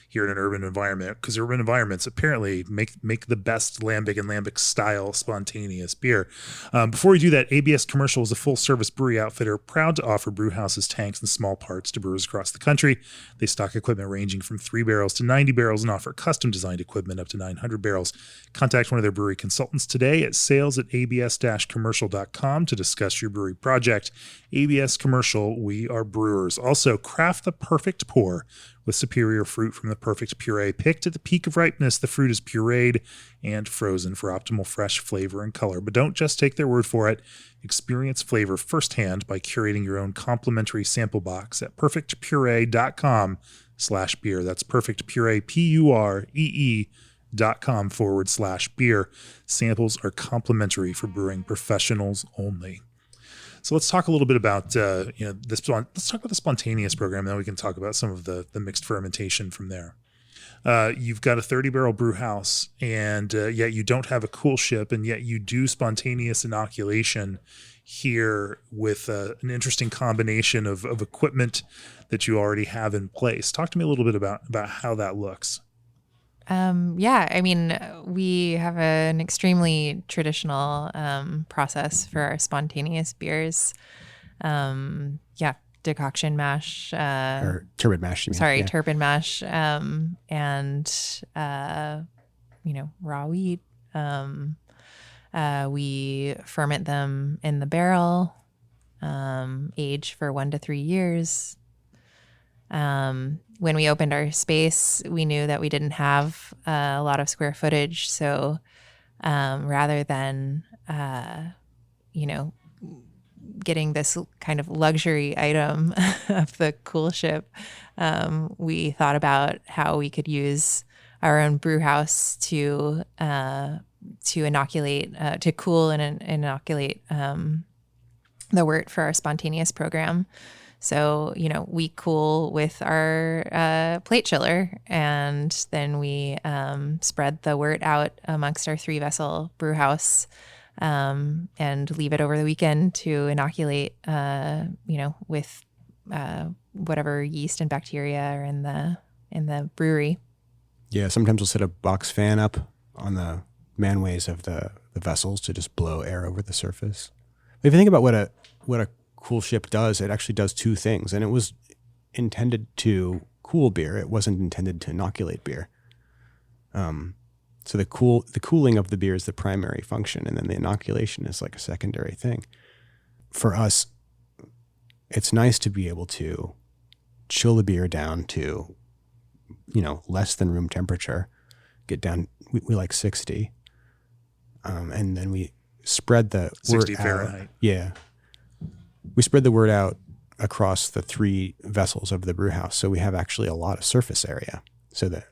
here in an urban environment, because urban environments apparently make the best lambic and lambic style spontaneous beer. Before we do that, ABS Commercial is a full service brewery outfitter proud to offer brew houses, tanks, and small parts to brewers across the country. They stock equipment ranging from 3 barrels to 90 barrels and offer custom designed equipment up to 900 barrels. Contact one of their brewery consultants today at sales@abs-commercial.com to discuss your brewery project. ABS Commercial, we are brewers. Also, craft the perfect pour with superior fruit from the perfect puree. Picked at the peak of ripeness, the fruit is pureed and frozen for optimal fresh flavor and color. But don't just take their word for it. Experience flavor firsthand by curating your own complimentary sample box at perfectpuree.com/beer. That's perfectpuree, PUREE.com/beer. Samples are complimentary for brewing professionals only. So let's talk a little bit about let's talk about the spontaneous program, and then we can talk about some of the mixed fermentation from there. You've got a 30-barrel brew house, and yet you don't have a cool ship, and yet you do spontaneous inoculation here with an interesting combination of equipment that you already have in place. Talk to me a little bit about how that looks. Yeah, I mean, we have an extremely traditional process for our spontaneous beers. Decoction mash. Or turbid mash, you mean. Sorry, yeah. turbid mash, and raw wheat. We ferment them in the barrel, age for 1 to 3 years. When we opened our space, we knew that we didn't have a lot of square footage. So rather than, getting this kind of luxury item of the cool ship, we thought about how we could use our own brew house to inoculate, to cool and inoculate the wort for our spontaneous program. So, we cool with our plate chiller, and then we spread the wort out amongst our 3-vessel brew house and leave it over the weekend to inoculate, with whatever yeast and bacteria are in the brewery. Yeah, sometimes we'll set a box fan up on the manways of the vessels to just blow air over the surface. If you think about what a cool ship does, it actually does 2 things, and it was intended to cool beer. It wasn't intended to inoculate beer. So the cooling of the beer is the primary function, and then the inoculation is like a secondary thing. For us, it's nice to be able to chill the beer down to, less than room temperature, get down, we like 60, and then we spread the 60 wort Fahrenheit. out. Yeah. We spread the wort out across the 3 vessels of the brew house, so we have actually a lot of surface area, so that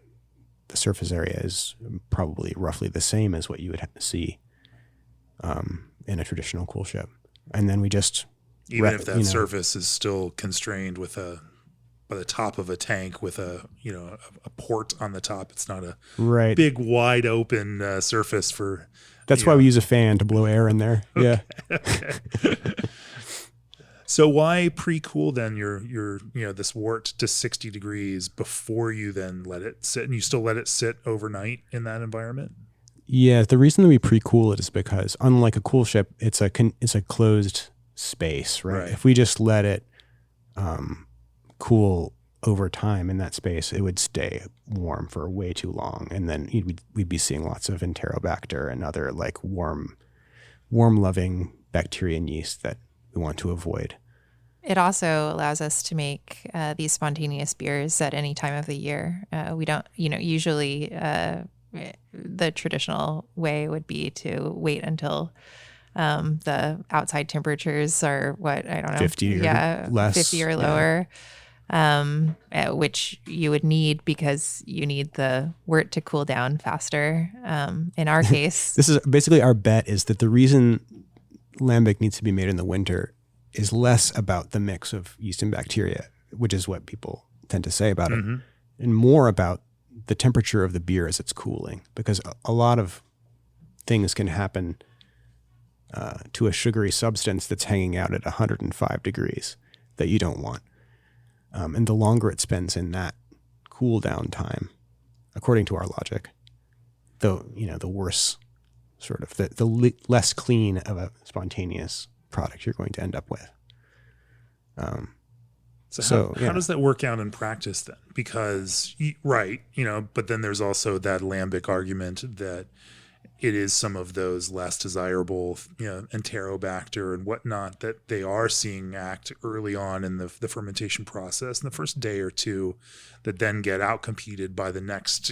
the surface area is probably roughly the same as what you would see in a traditional cool ship. And then we just even if that surface is still constrained with by the top of a tank with a port on the top. It's not a big wide open surface for. That's why we use a fan to blow air in there. Okay, yeah. Okay. So why pre-cool then your this wort to 60 degrees before you then let it sit, and you still let it sit overnight in that environment? Yeah, the reason that we pre-cool it is because unlike a cool ship, it's a closed space, right? If we just let it cool over time in that space, it would stay warm for way too long, and then we'd be seeing lots of Enterobacter and other like warm-loving bacteria and yeast that we want to avoid. It also allows us to make these spontaneous beers at any time of the year. We don't, usually the traditional way would be to wait until the outside temperatures are 50 or less. 50 or lower, which you would need because you need the wort to cool down faster. In our case, this is basically our bet is that the reason lambic needs to be made in the winter is less about the mix of yeast and bacteria, which is what people tend to say about it, and more about the temperature of the beer as it's cooling, because a lot of things can happen to a sugary substance that's hanging out at 105 degrees that you don't want. And the longer it spends in that cool down time, according to our logic, the worse sort of the less clean of a spontaneous product you're going to end up with. So how does that work out in practice then? Because, but then there's also that lambic argument that it is some of those less desirable, Enterobacter and whatnot that they are seeing act early on in the fermentation process in the first day or two, that then get outcompeted by the next,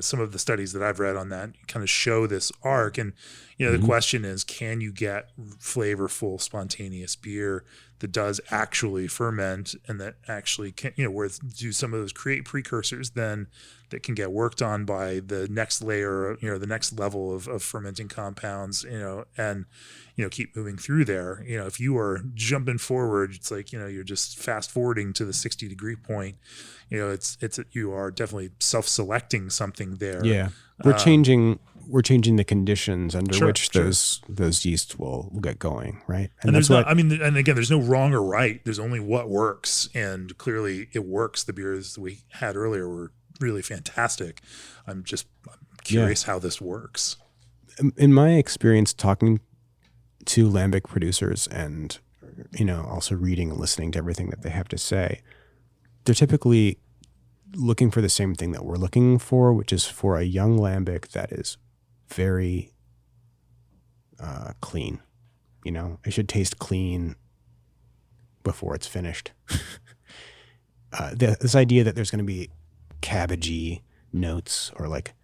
some of the studies that I've read on that kind of show this arc. And, the question is, can you get flavorful, spontaneous beer that does actually ferment and that actually can, where do some of those create precursors then that can get worked on by the next layer, the next level of fermenting compounds, and, keep moving through there. If you are jumping forward, it's like, you're just fast forwarding to the 60 degree point, you are definitely self-selecting something there. Yeah. We're changing the conditions under which those yeast will get going, right? And there's and again, there's no wrong or right. There's only what works, and clearly it works. The beers we had earlier were really fantastic. I'm curious how this works. In my experience talking to lambic producers and, also reading and listening to everything that they have to say, they're typically looking for the same thing that we're looking for, which is for a young lambic that is very clean. It should taste clean. before it's finished. This idea that there's going to be cabbagey notes or like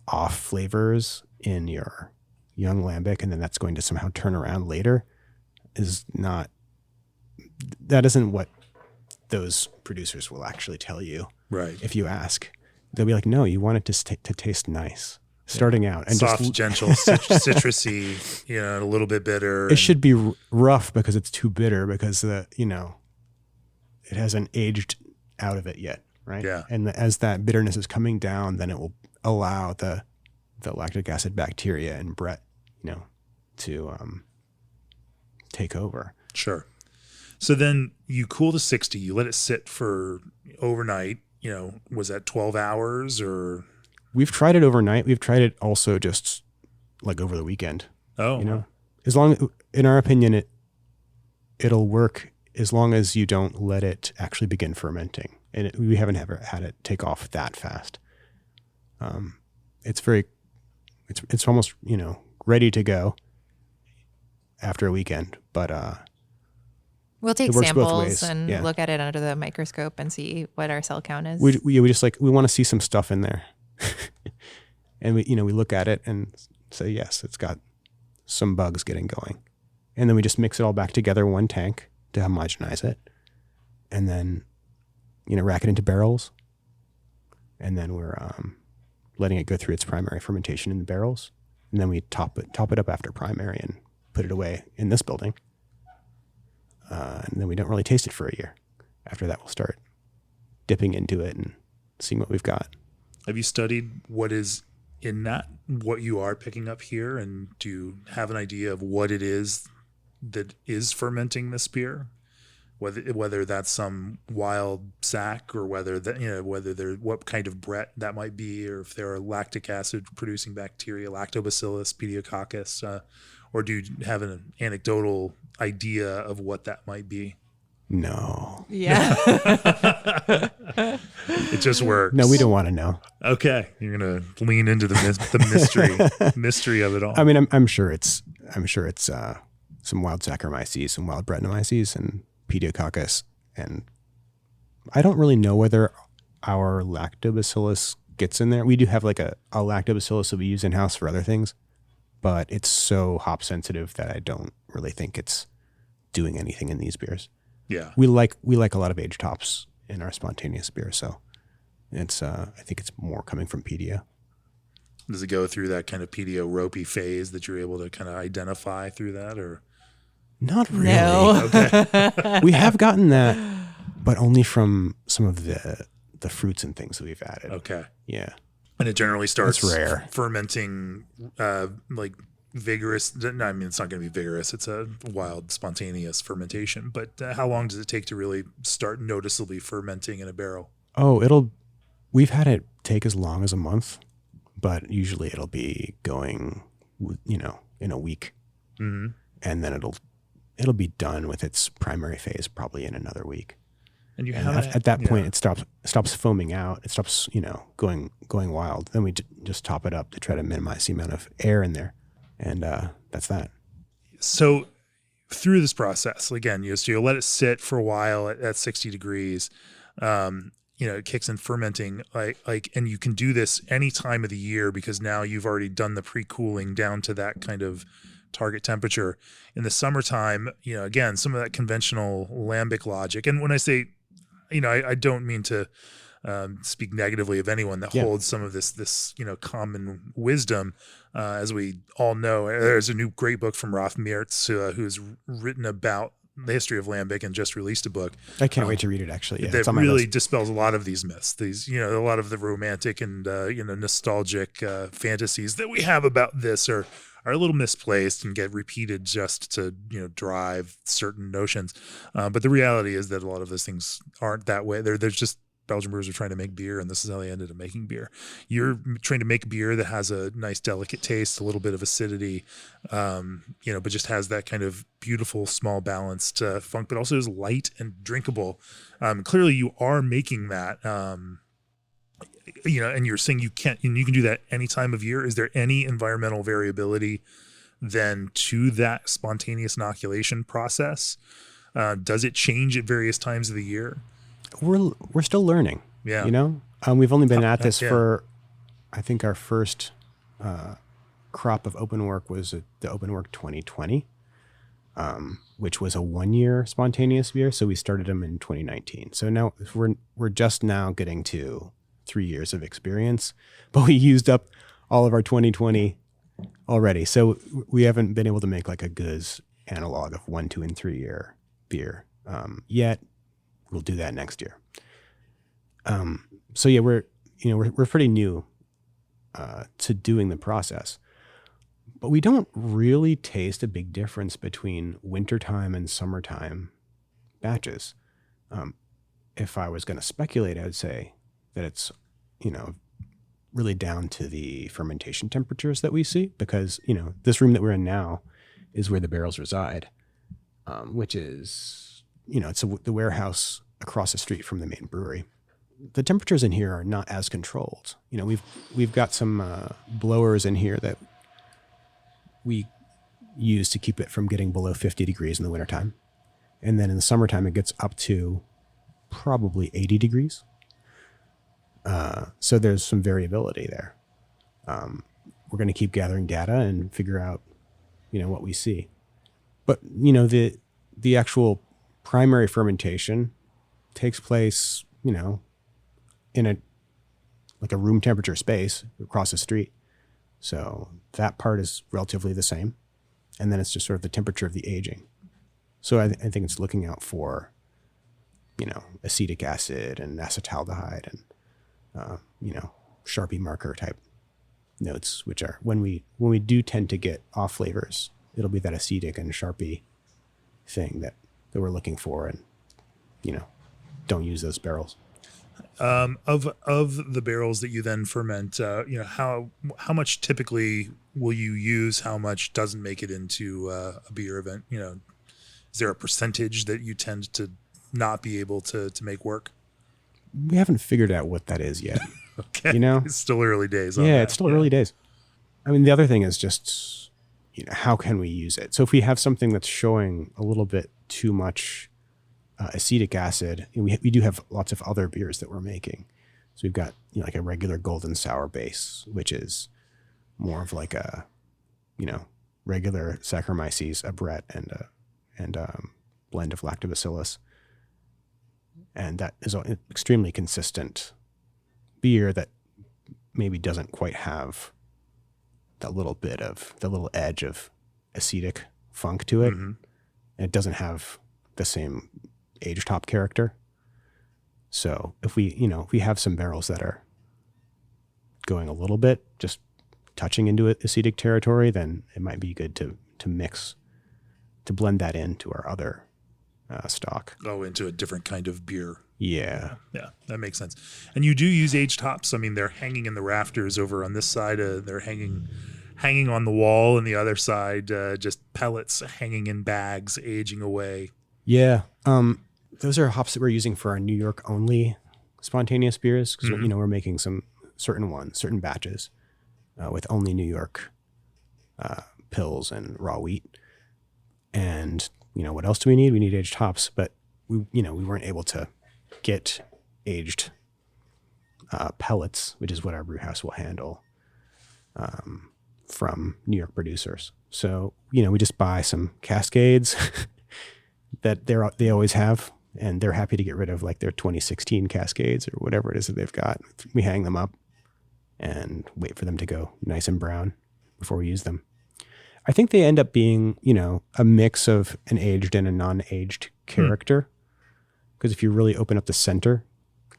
off flavors in your young lambic, and then that's going to somehow turn around later that isn't what those producers will actually tell you. Right. If you ask, they'll be like, no, you want it to taste nice starting out. And soft, gentle, citrusy, a little bit bitter. It should be rough because it's too bitter because it hasn't aged out of it yet. Right. Yeah. And as that bitterness is coming down, then it will allow the lactic acid bacteria and Brett, to take over. Sure. So then you cool to 60, you let it sit for overnight, was that 12 hours or? We've tried it overnight. We've tried it also just like over the weekend. Oh. As long, in our opinion, it'll work as long as you don't let it actually begin fermenting. And we haven't ever had it take off that fast. It's almost, ready to go after a weekend, but we'll take works both samples ways. and Yeah. look at it under the microscope and see what our cell count is. we want to see some stuff in there. And we look at it and say, yes, it's got some bugs getting going. And then we just mix it all back together in one tank to homogenize it. And then, rack it into barrels. And then we're letting it go through its primary fermentation in the barrels. And then we top it up after primary and put it away in this building. And then we don't really taste it for a year. After that, we'll start dipping into it and seeing what we've got. Have you studied what is in that, what you are picking up here? And do you have an idea of what it is that is fermenting this beer? Whether that's some wild sac or whether what kind of Brett that might be, or if there are lactic acid producing bacteria, lactobacillus, pediococcus, or do you have an anecdotal idea of what that might be? No. Yeah. It just works. No, we don't want to know. Okay, you're gonna lean into the mystery of it all. I mean, I'm sure it's some wild Saccharomyces, some wild Brettanomyces, and pediococcus, and I don't really know whether our lactobacillus gets in there. We do have like a lactobacillus that we use in house for other things, but it's so hop sensitive that I don't really think it's doing anything in these beers. Yeah, we like a lot of aged hops in our spontaneous beer, so it's I think it's more coming from pedio. Does it go through that kind of pedio ropey phase that you're able to kind of identify through that, or? Not really. No. Okay. We have gotten that, but only from some of the fruits and things that we've added. Okay. Yeah. And it generally starts That's rare. Fermenting like vigorous. I mean, it's not going to be vigorous. It's a wild, spontaneous fermentation. But how long does it take to really start noticeably fermenting in a barrel? Oh, we've had it take as long as a month, but usually it'll be going, in a week. Mm-hmm. And then it'll be done with its primary phase probably in another week. And you And have at that point, it stops foaming out. It stops, going wild. Then we just top it up to try to minimize the amount of air in there, and that's that. So through this process, again, so you'll let it sit for a while at 60 degrees. It kicks in fermenting, and you can do this any time of the year because now you've already done the pre-cooling down to that kind of target temperature. In the summertime, again, some of that conventional lambic logic. And when I say, I don't mean to speak negatively of anyone that holds some of this common wisdom. As we all know, there's a new great book from Rolf Meertz, who's written about the history of lambic and just released a book. I can't wait to read it. Actually, yeah, that it's on my really list. dispels a lot of these myths. These, a lot of the romantic and nostalgic fantasies that we have about this are a little misplaced and get repeated just to drive certain notions. But the reality is that a lot of those things aren't that way. There's just Belgian brewers are trying to make beer, and this is how they ended up making beer. You're trying to make beer that has a nice, delicate taste, a little bit of acidity, but just has that kind of beautiful, small, balanced funk, but also is light and drinkable. Clearly, you are making that. And you're saying you can do that any time of year. Is there any environmental variability then to that spontaneous inoculation process? Does it change at various times of the year? We're still learning. Yeah. You know, we've only been at this yeah. for, I think our first crop of open work was the open work 2020, which was a 1-year spontaneous beer. So we started them in 2019. So now we're just now getting to 3 years of experience, but we used up all of our 2020 already. So we haven't been able to make like a good analog of 1, 2, and 3 year beer yet. We'll do that next year. So yeah, we're pretty new to doing the process, but we don't really taste a big difference between wintertime and summertime batches. If I was going to speculate, I would say that it's, really down to the fermentation temperatures that we see, because, this room that we're in now is where the barrels reside, which is, it's the warehouse across the street from the main brewery. The temperatures in here are not as controlled. We've got some blowers in here that we use to keep it from getting below 50 degrees in the wintertime. And then in the summertime, it gets up to probably 80 degrees. So there's some variability there. We're going to keep gathering data and figure out, what we see. But, the actual primary fermentation takes place, in a room temperature space across the street. So that part is relatively the same. And then it's just sort of the temperature of the aging. So I think it's looking out for, acetic acid and acetaldehyde and, Sharpie marker type notes, which are when we do tend to get off flavors, it'll be that acetic and Sharpie thing that we're looking for, and, don't use those barrels. Of the barrels that you then ferment, how much typically will you use? How much doesn't make it into a beer event? Is there a percentage that you tend to not be able to make work? We haven't figured out what that is yet. Okay. It's still early days. It's still early days. I mean, the other thing is just, how can we use it? So if we have something that's showing a little bit too much acetic acid, we do have lots of other beers that we're making. So we've got, like a regular golden sour base, which is more of like a, regular Saccharomyces, a Brett, and a blend of lactobacillus. And that is an extremely consistent beer that maybe doesn't quite have the little edge of acetic funk to it. Mm-hmm. And it doesn't have the same aged hop character. So if we have some barrels that are going a little bit, just touching into acetic territory, then it might be good to blend that into our other stock. Go into a different kind of beer. Yeah, that makes sense. And you do use aged hops. I mean, they're hanging in the rafters over on this side. They're hanging on the wall, and the other side, just pellets hanging in bags, aging away. Yeah, those are hops that we're using for our New York only spontaneous beers, because we're making some certain batches with only New York pills and raw wheat. And what else do we need? We need aged hops, but we weren't able to get aged pellets, which is what our brew house will handle, from New York producers. So, we just buy some Cascades that they always have, and they're happy to get rid of like their 2016 Cascades or whatever it is that they've got. We hang them up and wait for them to go nice and brown before we use them. I think they end up being, a mix of an aged and a non-aged character. Because if you really open up the center,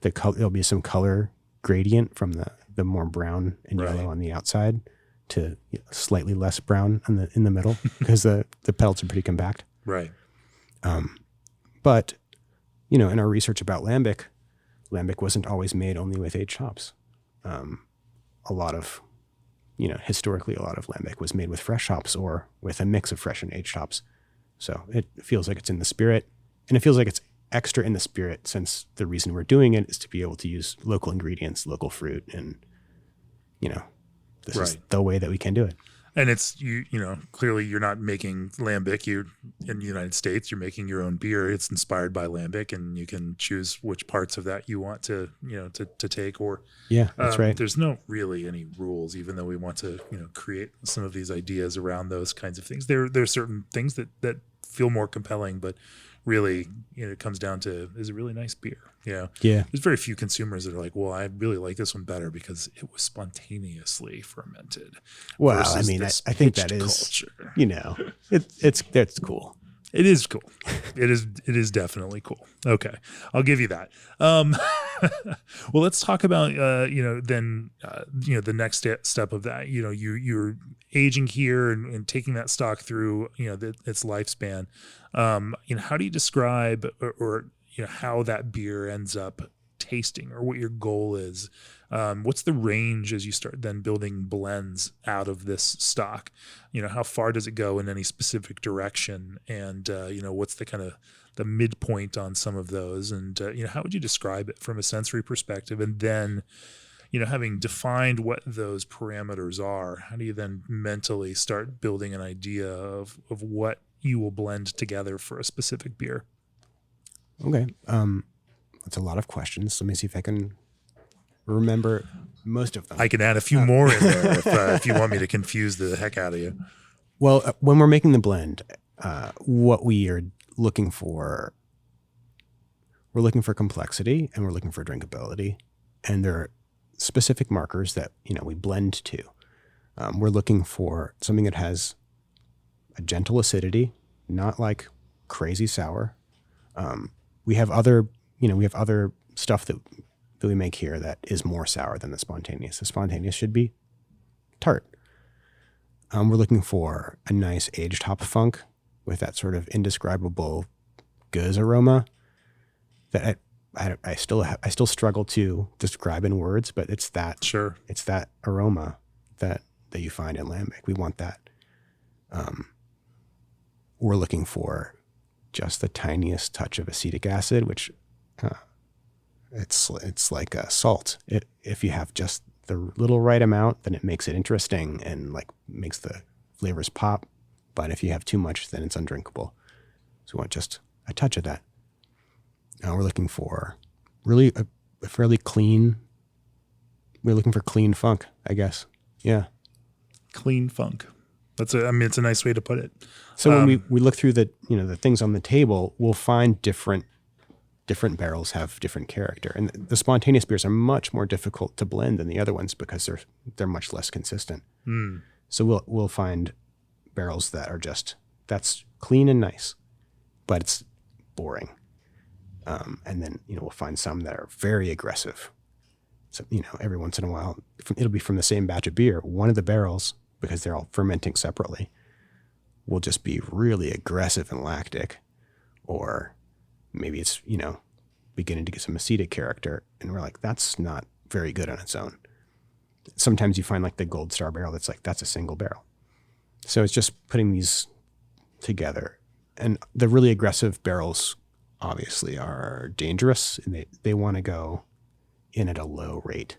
there'll be some color gradient from the more brown and yellow on the outside to slightly less brown in the middle, because the pellets are pretty compact. Right. But, in our research about lambic wasn't always made only with aged hops. Historically a lot of lambic was made with fresh hops or with a mix of fresh and aged hops. So it feels like it's in the spirit, and it feels like it's extra in the spirit, since the reason we're doing it is to be able to use local ingredients, local fruit, and, this is the way that we can do it. And it's clearly you're not making lambic. You're in the United States. You're making your own beer. It's inspired by lambic, and you can choose which parts of that you want to to take. Or Yeah, that's right. there's no really any rules, even though we want to create some of these ideas around those kinds of things. There's certain things that feel more compelling, but really it comes down to, is it really nice beer? Yeah. There's very few consumers that are like, well, I really like this one better because it was spontaneously fermented. Well, I mean, I think that is culture. It's cool. It is cool. It is definitely cool. Okay, I'll give you that. Well, let's talk about the next step of that. You're aging here and taking that stock through its lifespan. How do you describe or how that beer ends up tasting, or what your goal is? What's the range as you start then building blends out of this stock? How far does it go in any specific direction? And, what's the kind of the midpoint on some of those? And, how would you describe it from a sensory perspective? And then, having defined what those parameters are, how do you then mentally start building an idea of what you will blend together for a specific beer? Okay. That's a lot of questions. Let me see if I can remember most of them. I can add a few more in there if you want me to confuse the heck out of you. Well, when we're making the blend, what we are looking for, we're looking for complexity and we're looking for drinkability. And there are specific markers that, we blend to. We're looking for something that has a gentle acidity, not like crazy sour. We have other stuff that we make here that is more sour than the spontaneous. The spontaneous should be tart. We're looking for a nice aged hop funk with that sort of indescribable goose aroma that I still struggle to describe in words, but it's that it's that aroma that you find in lambic. We want that. We're looking for just the tiniest touch of acetic acid, which it's like a salt. If you have just the little right amount, then it makes it interesting and like makes the flavors pop. But if you have too much, then it's undrinkable. So we want just a touch of that. We're looking for really a fairly clean. We're looking for clean funk, I guess. Yeah, clean funk. It's a nice way to put it. So when we look through the things on the table, we'll find different barrels have different character, and the spontaneous beers are much more difficult to blend than the other ones because they're much less consistent. So we'll find barrels that are that's clean and nice, but it's boring. And then we'll find some that are very aggressive. So every once in a while, it'll be from the same batch of beer. One of the barrels, because they're all fermenting separately, will just be really aggressive and lactic, or maybe it's, beginning to get some acetic character. And we're like, that's not very good on its own. Sometimes you find like the Gold Star barrel that's a single barrel. So it's just putting these together. And the really aggressive barrels obviously are dangerous, and they want to go in at a low rate.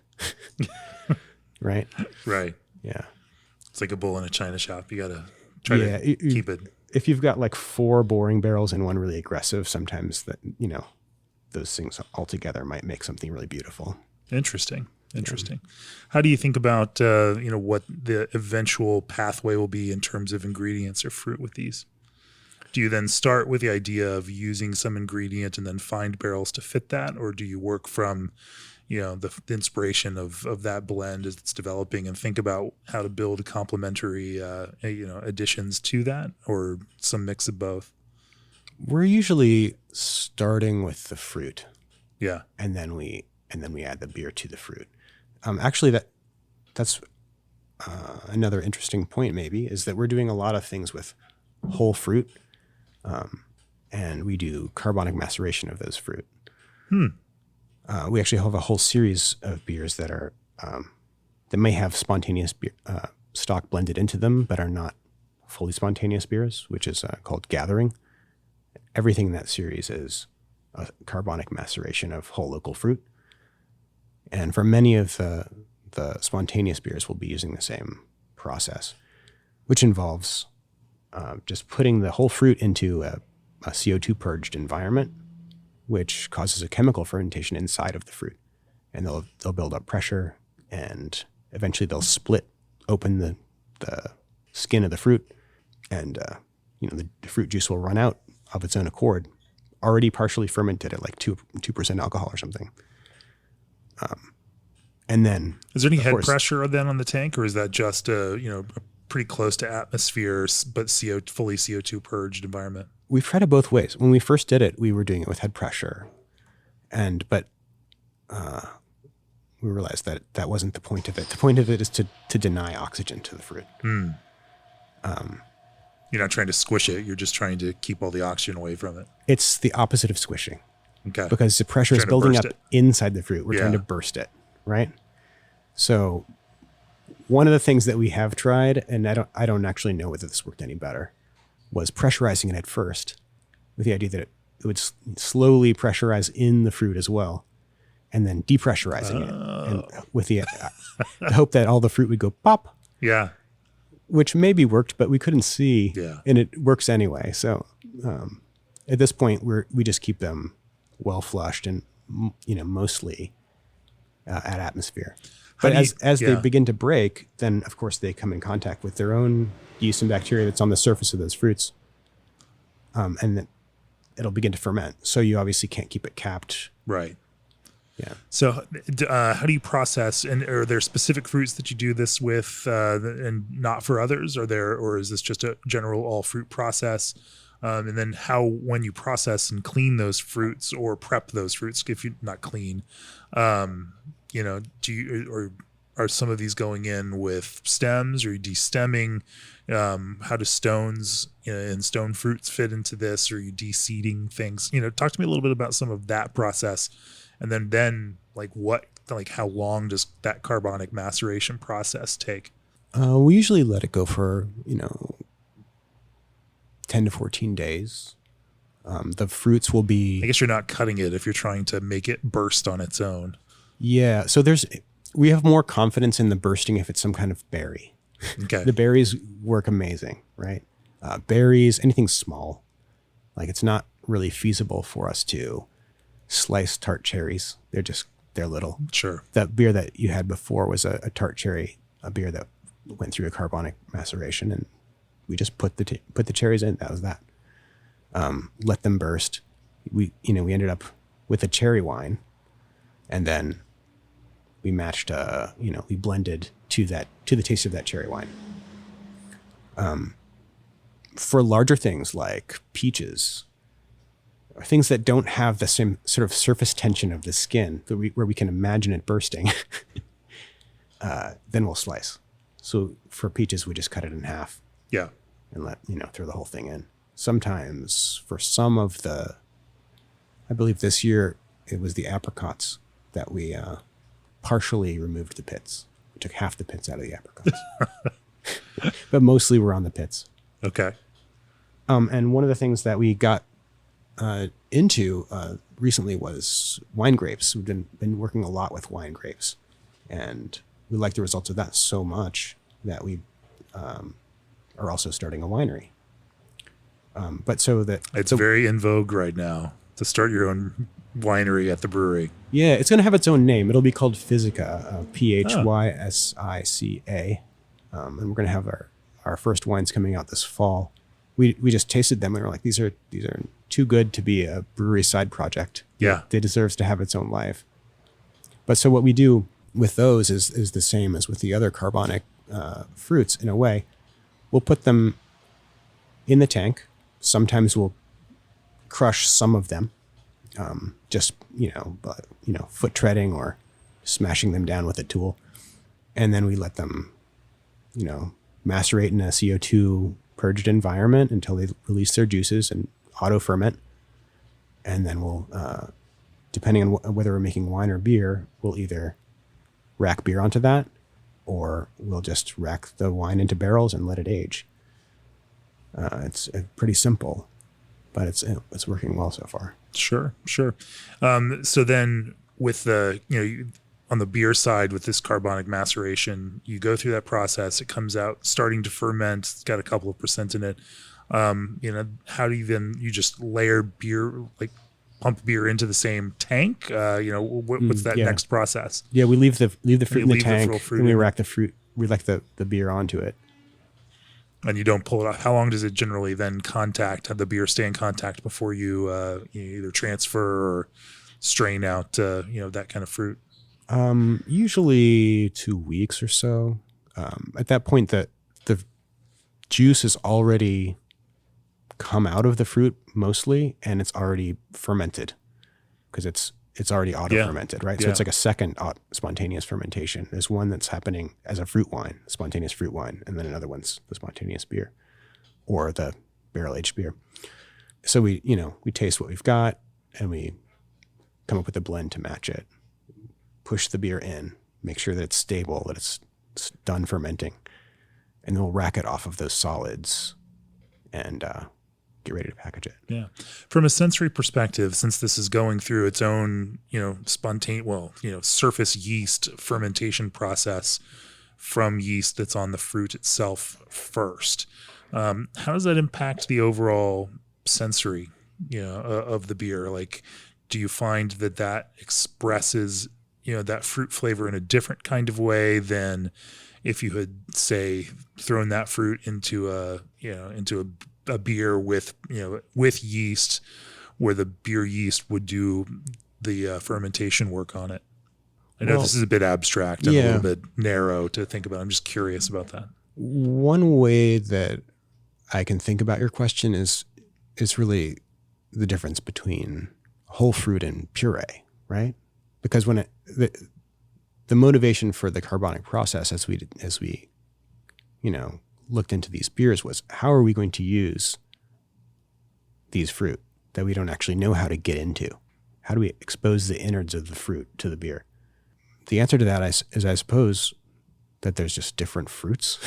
Right? Right. Yeah. It's like a bull in a china shop. You got to try to keep it. If you've got like 4 boring barrels and one really aggressive, sometimes that, those things all together might make something really beautiful. Interesting. How do you think about, what the eventual pathway will be in terms of ingredients or fruit with these? Do you then start with the idea of using some ingredient and then find barrels to fit that? Or do you work from, the inspiration of that blend as it's developing and think about how to build complementary, additions to that, or some mix of both? We're usually starting with the fruit. Yeah. And then we add the beer to the fruit. Actually, that's another interesting point maybe, is that we're doing a lot of things with whole fruit. And we do carbonic maceration of those fruit. We actually have a whole series of beers that are that may have spontaneous beer, stock blended into them, but are not fully spontaneous beers, which is called Gathering. Everything in that series is a carbonic maceration of whole local fruit. And for many of the spontaneous beers, we'll be using the same process. which involves just putting the whole fruit into a CO2 purged environment, which causes a chemical fermentation inside of the fruit. And they'll build up pressure, and eventually they'll split open the skin of the fruit, and the fruit juice will run out of its own accord, already partially fermented at like 2% alcohol or something. And then, is there any head pressure then on the tank, or is that just pretty close to atmosphere but fully CO2 purged environment? We've tried it both ways. When we first did it, we were doing it with head pressure, but we realized that wasn't the point of it. The point of it is to deny oxygen to the fruit. You're not trying to squish it. You're just trying to keep all the oxygen away from it. It's the opposite of squishing. Okay. Because the pressure is building up inside the fruit. We're trying to burst it, right? So one of the things that we have tried, and I don't actually know whether this worked any better, was pressurizing it at first, with the idea that it would slowly pressurize in the fruit as well, and then depressurizing it, and with the hope that all the fruit would go pop. Yeah. Which maybe worked, but we couldn't see, and it works anyway. So at this point, we just keep them well flushed and mostly at atmosphere. But as they begin to break, then of course they come in contact with their own yeast and bacteria that's on the surface of those fruits, and then it'll begin to ferment. So you obviously can't keep it capped. Right. Yeah. So how do you process, and are there specific fruits that you do this with and not for others? Or is this just a general all fruit process? And then when you process and clean those fruits or prep those fruits, if you're not clean, are some of these going in with stems, or are you destemming? How do stones and stone fruits fit into this? Or are you de-seeding things? Talk to me a little bit about some of that process. And then how long does that carbonic maceration process take? We usually let it go for, 10 to 14 days. The fruits will be... I guess you're not cutting it if you're trying to make it burst on its own. Yeah. So we have more confidence in the bursting if it's some kind of berry. Okay. The berries work amazing, right? Berries, anything small. Like, it's not really feasible for us to slice tart cherries. They're little. Sure. That beer that you had before was a tart cherry, a beer that went through a carbonic maceration, and we just put the cherries in. That was that. Let them burst. We ended up with a cherry wine, and then we matched, we blended to the taste of that cherry wine. For larger things like peaches, or things that don't have the same sort of surface tension of the skin where we can imagine it bursting, then we'll slice. So for peaches, we just cut it in half. Yeah. And throw the whole thing in. Sometimes for some of I believe this year it was the apricots that we partially removed the pits. We took half the pits out of the apricots. But mostly we're on the pits. Okay. And one of the things that we got into recently was wine grapes. We've been working a lot with wine grapes, and we like the results of that so much that we are also starting a winery. It's very in vogue right now to start your own winery at the brewery. Yeah, it's going to have its own name. It'll be called Physica, Physica. And we're going to have our first wines coming out this fall. We just tasted them and we're like, these are too good to be a brewery side project. Yeah. They deserves to have its own life. But so what we do with those is the same as with the other carbonic fruits in a way. We'll put them in the tank. Sometimes we'll crush some of them, just foot treading or smashing them down with a tool, and then we let them, macerate in a CO2 purged environment until they release their juices and auto ferment, and then we'll, depending on whether we're making wine or beer, we'll either rack beer onto that, or we'll just rack the wine into barrels and let it age. It's pretty simple, but it's working well so far. Sure. So then with the, on the beer side with this carbonic maceration, you go through that process, it comes out starting to ferment, it's got a couple of percent in it. How do you just layer beer, like pump beer into the same tank? What's that next process? Yeah, we leave the fruit in the leave the tank, real fruit and we in. rack the beer onto it. And you don't pull it out. How long does it generally then have the beer stay in contact before you either transfer or strain out, that kind of fruit? Usually 2 weeks or so. At that point, the juice has already come out of the fruit mostly, and it's already fermented because it's already auto-fermented, right? So it's like a second spontaneous fermentation. There's one that's happening as a fruit wine, spontaneous fruit wine, and then another one's the spontaneous beer or the barrel-aged beer. So we taste what we've got, and we come up with a blend to match it. Push the beer in, make sure that it's stable, that it's done fermenting, and then we'll rack it off of those solids and get ready to package it. Yeah. From a sensory perspective, since this is going through its own, surface yeast fermentation process from yeast that's on the fruit itself first, how does that impact the overall sensory, of the beer? Like, do you find that expresses, that fruit flavor in a different kind of way than if you had, say, thrown that fruit into a beer with yeast, where the beer yeast would do the fermentation work on it? I know this is a bit abstract and a little bit narrow to think about. I'm just curious about that. One way that I can think about your question is really the difference between whole fruit and puree, right? Because when the motivation for the carbonic process, as we looked into these beers, was how are we going to use these fruit that we don't actually know how to get into? How do we expose the innards of the fruit to the beer? The answer to that is I suppose that there's just different fruits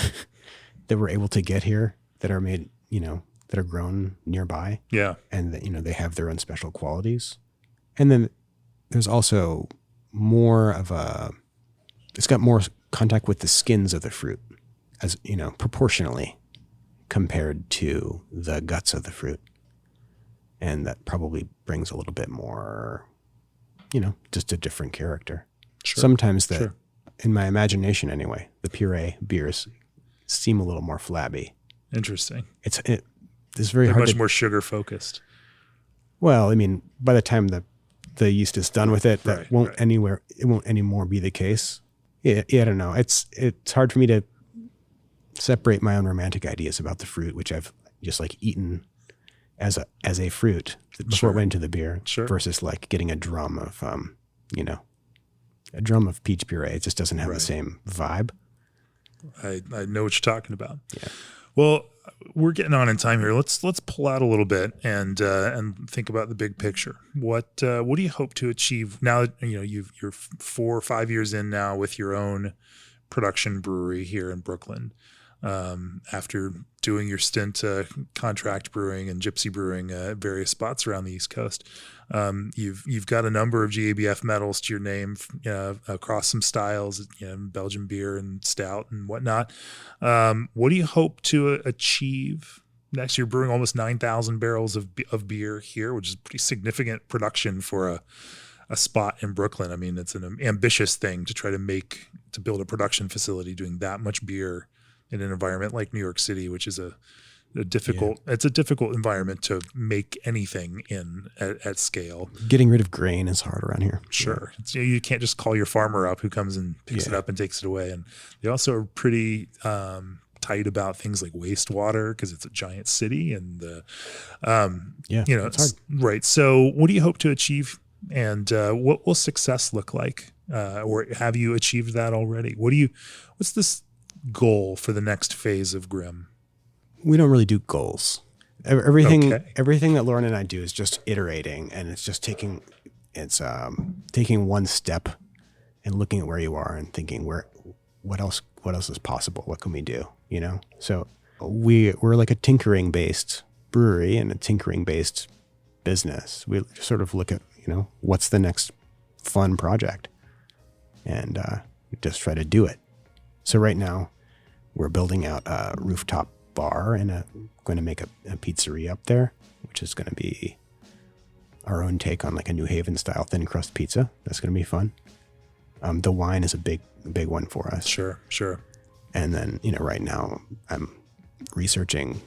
that we're able to get here that are made, that are grown nearby. Yeah. And that, they have their own special qualities. And then there's also it's got more contact with the skins of the fruit, as proportionally compared to the guts of the fruit. And that probably brings a little bit more, just a different character. Sure. Sometimes in my imagination anyway, the puree beers seem a little more flabby. Interesting. It's They're very hard much more sugar focused. Well, I mean, by the time the yeast is done with it, it won't anymore be the case. Yeah, I don't know. It's hard for me to separate my own romantic ideas about the fruit, which I've just eaten as a fruit before it went into the beer, versus getting a drum of peach puree. It just doesn't have the same vibe. I know what you're talking about. Yeah. Well, we're getting on in time here. Let's pull out a little bit and think about the big picture. What do you hope to achieve now that you're 4 or 5 years in now with your own production brewery here in Brooklyn? After doing your stint contract brewing and gypsy brewing at various spots around the East Coast, you've got a number of GABF medals to your name across some styles, Belgian beer and stout and whatnot. What do you hope to achieve next? You're brewing almost 9,000 barrels of beer here, which is pretty significant production for a spot in Brooklyn. I mean, it's an ambitious thing to try to build a production facility doing that much beer in an environment like New York City, which is a difficult environment to make anything in at scale. Getting rid of grain is hard around here. Sure. Yeah. You can't just call your farmer up who comes and picks it up and takes it away. And they also are pretty tight about things like wastewater because it's a giant city. And it's hard. Right. So what do you hope to achieve? And what will success look like? Or have you achieved that already? What's this goal for the next phase of Grimm? We don't really do goals. Everything that Lauren and I do is just iterating, and it's just taking one step and looking at where you are and thinking what else is possible? What can we do? So we're like a tinkering based brewery and a tinkering based business. We sort of look at what's the next fun project. and just try to do it. So right now we're building out a rooftop bar and going to make a pizzeria up there, which is going to be our own take on like a New Haven style thin crust pizza. That's going to be fun. The wine is a big one for us. Sure. And then, right now I'm researching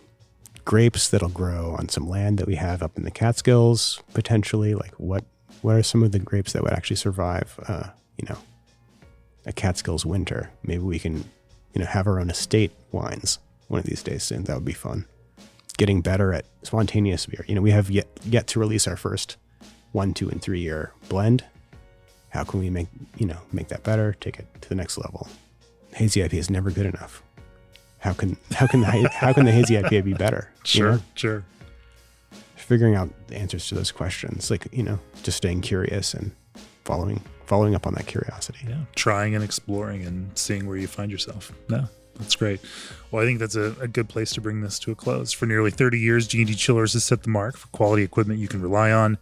grapes that'll grow on some land that we have up in the Catskills, potentially. Like what are some of the grapes that would actually survive, a Catskills winter? Maybe we can, have our own estate wines one of these days soon. That would be fun. Getting better at spontaneous beer. We have yet to release our first 1, 2, and 3 year blend. How can we make that better, take it to the next level? Hazy IPA is never good enough. How can the hazy IPA be better? Sure. Figuring out the answers to those questions, just staying curious and following up on that curiosity. Yeah, trying and exploring and seeing where you find yourself. No, that's great. Well, I think that's a good place to bring this to a close. For nearly 30 years, G&D Chillers has set the mark for quality equipment you can rely on.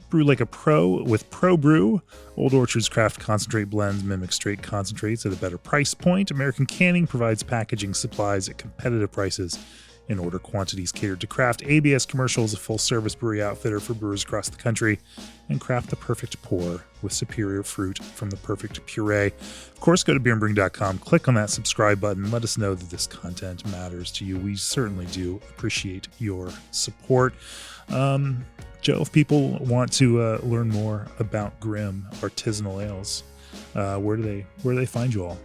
Brew like a pro with Pro Brew. Old Orchard's craft concentrate blends mimic straight concentrates at a better price point. American Canning provides packaging supplies at competitive prices in order quantities catered to craft. ABS Commercial is a full-service brewery outfitter for brewers across the country, and craft the perfect pour with superior fruit from the perfect puree. Of course, go to beerandbrewing.com, click on that subscribe button, let us know that this content matters to you. We certainly do appreciate your support. Joe, if people want to learn more about Grimm Artisanal Ales, where do they find you all,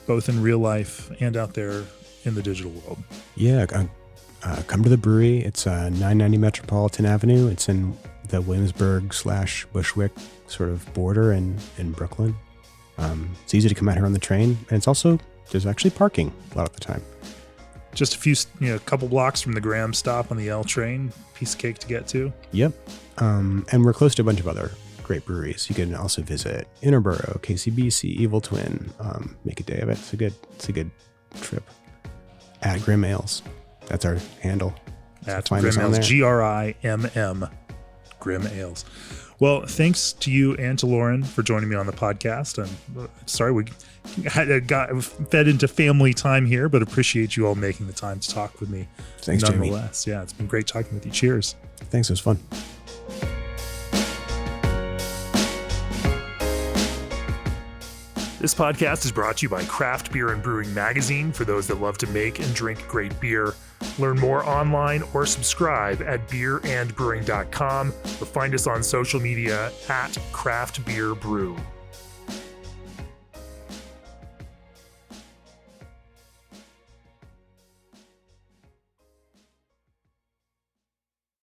both in real life and out there in the digital world? Yeah, come to the brewery. It's 990 Metropolitan Avenue. It's in the Williamsburg/Bushwick sort of border in Brooklyn. It's easy to come out here on the train, and there's actually parking a lot of the time. Just a couple blocks from the Graham stop on the L train. Piece of cake to get to. Yep. And we're close to a bunch of other great breweries. You can also visit Interborough, KCBC, Evil Twin. Make a day of it. It's a good trip. At Grimm Ales. That's our handle. At Grimm Ales, GRIMM, Grimm Ales. Well, thanks to you and to Lauren for joining me on the podcast. I'm sorry we got fed into family time here, but appreciate you all making the time to talk with me. Thanks, nonetheless. Jamie. Yeah, it's been great talking with you. Cheers. Thanks, it was fun. This podcast is brought to you by Craft Beer and Brewing Magazine for those that love to make and drink great beer. Learn more online or subscribe at beerandbrewing.com or find us on social media at Craft Beer Brew.